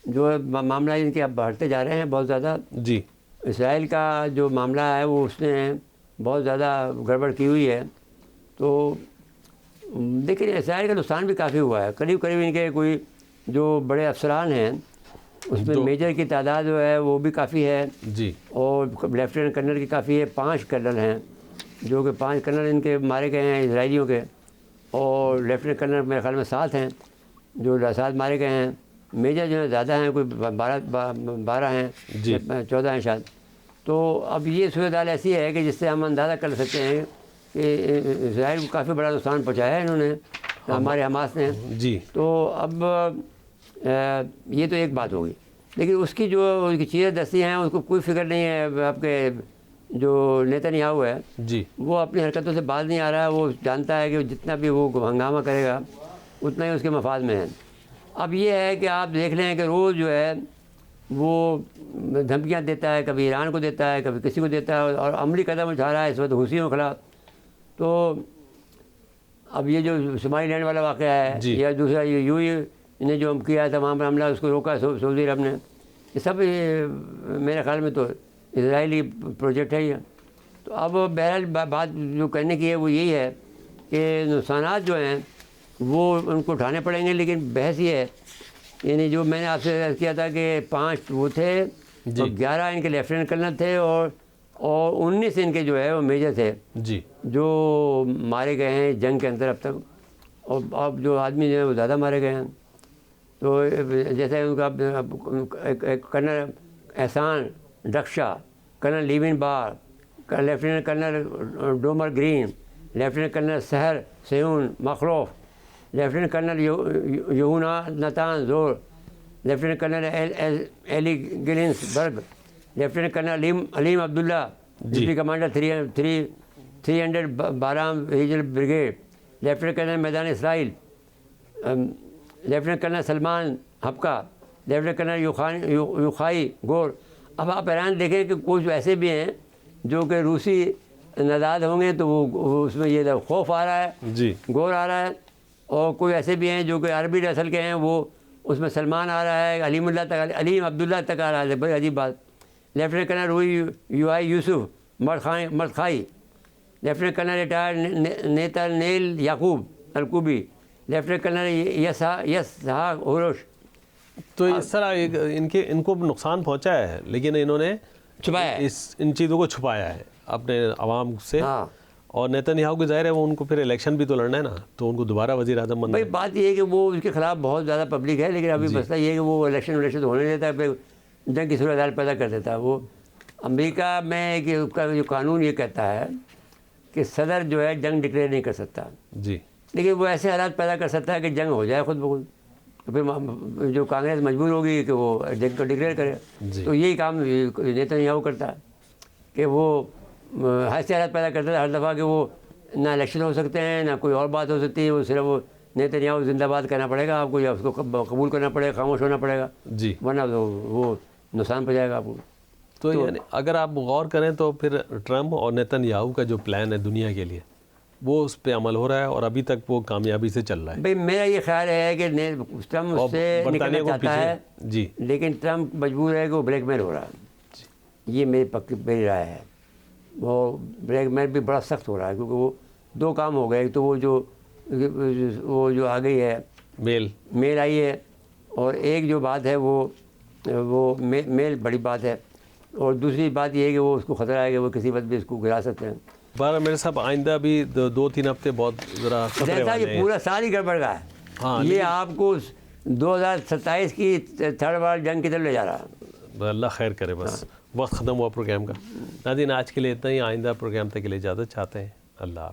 جو معاملہ ان کے اب بڑھتے جا رہے ہیں بہت زیادہ. جی اسرائیل کا جو معاملہ ہے وہ اس نے بہت زیادہ گڑبڑ کی ہوئی ہے. تو دیکھیں اسرائیل کا نقصان بھی کافی ہوا ہے. قریب ان کے کوئی جو بڑے افسران ہیں اس میں میجر کی تعداد جو ہے وہ بھی کافی ہے، جی اور لیفٹیننٹ کرنل کی کافی ہے. 5 کرنل ہیں جو کہ 5 کرنل ان کے مارے گئے ہیں اسرائیلیوں کے، اور لیفٹیننٹ کرنل میرے خیال میں 7 ہیں جو 7 مارے گئے ہیں. میجر جو ہے زیادہ ہیں، کوئی 12 ہیں، 14 ہیں شاید. تو اب یہ صورتحال ایسی ہے کہ جس سے ہم اندازہ کر سکتے ہیں کہ اسرائیل کو کافی بڑا نقصان پہنچایا ہے انہوں نے، ہمارے حماس نے. جی تو اب یہ تو ایک بات ہوگی، لیکن اس کی جو ان کی چیزیں دستی ہیں اس کو کوئی فکر نہیں ہے. آپ کے جو نیتنیاہو ہے جی وہ اپنی حرکتوں سے باز نہیں آ رہا ہے. وہ جانتا ہے کہ جتنا بھی وہ ہنگامہ کرے گا اتنا ہی اس کے مفاد میں ہے. اب یہ ہے کہ آپ دیکھ لیں کہ روز جو ہے وہ دھمکیاں دیتا ہے، کبھی ایران کو دیتا ہے، کبھی کسی کو دیتا ہے، اور عملی قدم اٹھا رہا ہے اس وقت حوثیوں کے خلاف. تو اب یہ جو شمالی لینڈ والا واقعہ ہے، یا دوسرا انہیں جو ہم کیا تھا وہاں پر حملہ اس کو روکا سعودی عرب نے. یہ سب میرے خیال میں تو اسرائیلی پروجیکٹ ہے یہ. تو اب بہرحال بات جو کرنے کی ہے وہ یہی ہے کہ نقصانات جو ہیں وہ ان کو اٹھانے پڑیں گے، لیکن بحث یہ ہے یعنی جو میں نے آپ سے عرض کیا تھا کہ 5 وہ تھے اور 11 ان کے لیفٹیننٹ کرنل تھے اور 19 ان کے جو ہے وہ میجر تھے جی جو مارے گئے ہیں جنگ کے اندر اب تک. اور اب جو آدمی جو ہے وہ زیادہ مارے گئے ہیں. تو جیسے ان کا colonel Ihsan Daksa, colonel Leon Bar, lieutenant colonel Tomer Green, lieutenant colonel Sahar سیون Makhlouf, lieutenant colonel Yonatan Tzur, lieutenant colonel Eli Ginsberg, lieutenant colonel Alim Abdullah deputy commander 312 regional brigade, lieutenant colonel میدان Israel, lieutenant colonel Salman Habaka, lieutenant colonel Yochai Gur. اب آپ حیران دیکھیں کہ کچھ ایسے بھی ہیں جو کہ روسی نژاد ہوں گے تو وہ اس میں یہ خوف آ رہا ہے، جی گور آ رہا ہے. اور کوئی ایسے بھی ہیں جو کہ عربی نسل کے ہیں، وہ اس میں سلمان آ رہا ہے، علیم عبداللہ تک آ رہا ہے. بڑی عجیب بات. لیفٹیننٹ کرنل روئی یوسف مردخائی، لیفٹیننٹ کرنل ریٹائرڈ نیتن نیل یعقوب الکوبی، لیفٹیننٹ کرنل یسحاق ہوروش. تو اس طرح ان کو نقصان پہنچا ہے لیکن انہوں نے چھپایا ہے ان چیزوں کو چھپایا ہے اپنے عوام سے. ہاں. اور نیتن یاہو کی ظاہر ہے وہ ان کو پھر الیکشن بھی تو لڑنا ہے نا، تو ان کو دوبارہ وزیر اعظم بننا بھائی ہے. بات یہ ہے کہ وہ اس کے خلاف بہت زیادہ پبلک ہے، لیکن ابھی مسئلہ یہ ہے کہ وہ الیکشن ہونے دیتا ہے، پھر جنگ کی صورتحال پیدا کر دیتا ہے. وہ امریکہ میں کہ اس کا جو قانون یہ کہتا ہے کہ صدر جو ہے جنگ ڈکلیئر نہیں کر سکتا، جی لیکن وہ ایسے حالات پیدا کر سکتا ہے کہ جنگ ہو جائے خود بخود. تو پھر جو کانگریس مجبور ہوگی کہ وہ جنگ کو ڈکلیئر کرے. تو یہی کام نیتن یاہو کرتا ہے کہ وہ ایسے حالات پیدا کرتا ہے ہر دفعہ کہ وہ نہ الیکشن ہو سکتے ہیں نہ کوئی اور بات ہو سکتی ہے. وہ صرف وہ نیتن یاہو زندہ باد کہنا پڑے گا آپ کو، یا اس کو قبول کرنا پڑے گا، خاموش ہونا پڑے گا، جی. ورنہ تو وہ نقصان پہ جائے گا آپ کو. تو یعنی اگر آپ غور کریں تو پھر ٹرمپ اور نیتن یاہو کا جو پلان ہے دنیا کے لیے وہ اس پہ عمل ہو رہا ہے اور ابھی تک وہ کامیابی سے چل رہا ہے. بھائی میرا یہ خیال ہے کہ ٹرمپ اس سے نکلنا چاہتا ہے، جی لیکن ٹرمپ مجبور ہے کہ وہ بلیک میل ہو رہا ہے. یہ میری رائے ہے. وہ بلیک میل بھی بڑا سخت ہو رہا ہے کیونکہ وہ 2 کام ہو گئے. ایک تو وہ جو آ گئی ہے میل آئی ہے، اور ایک جو بات ہے وہ میل بڑی بات ہے، اور دوسری بات یہ ہے کہ وہ اس کو خطرہ ہے کہ وہ کسی وقت بھی اس کو گرا سکتے ہیں. بارہ میرے صاحب آئندہ بھی 2-3 ہفتے بہت ذرا خطرے والے ہیں. یہ پورا سال ہی گڑبڑ گیا ہے. ہاں یہ آپ کو 2027 کی 3rd ورلڈ جنگ کی طرف لے جا رہا ہے. اللہ خیر کرے. بس وقت ختم ہوا پروگرام کا. ناظرین آج کے لیے اتنا ہی. آئندہ پروگرام تک کے لیے اجازت چاہتے ہیں. اللہ حافظ.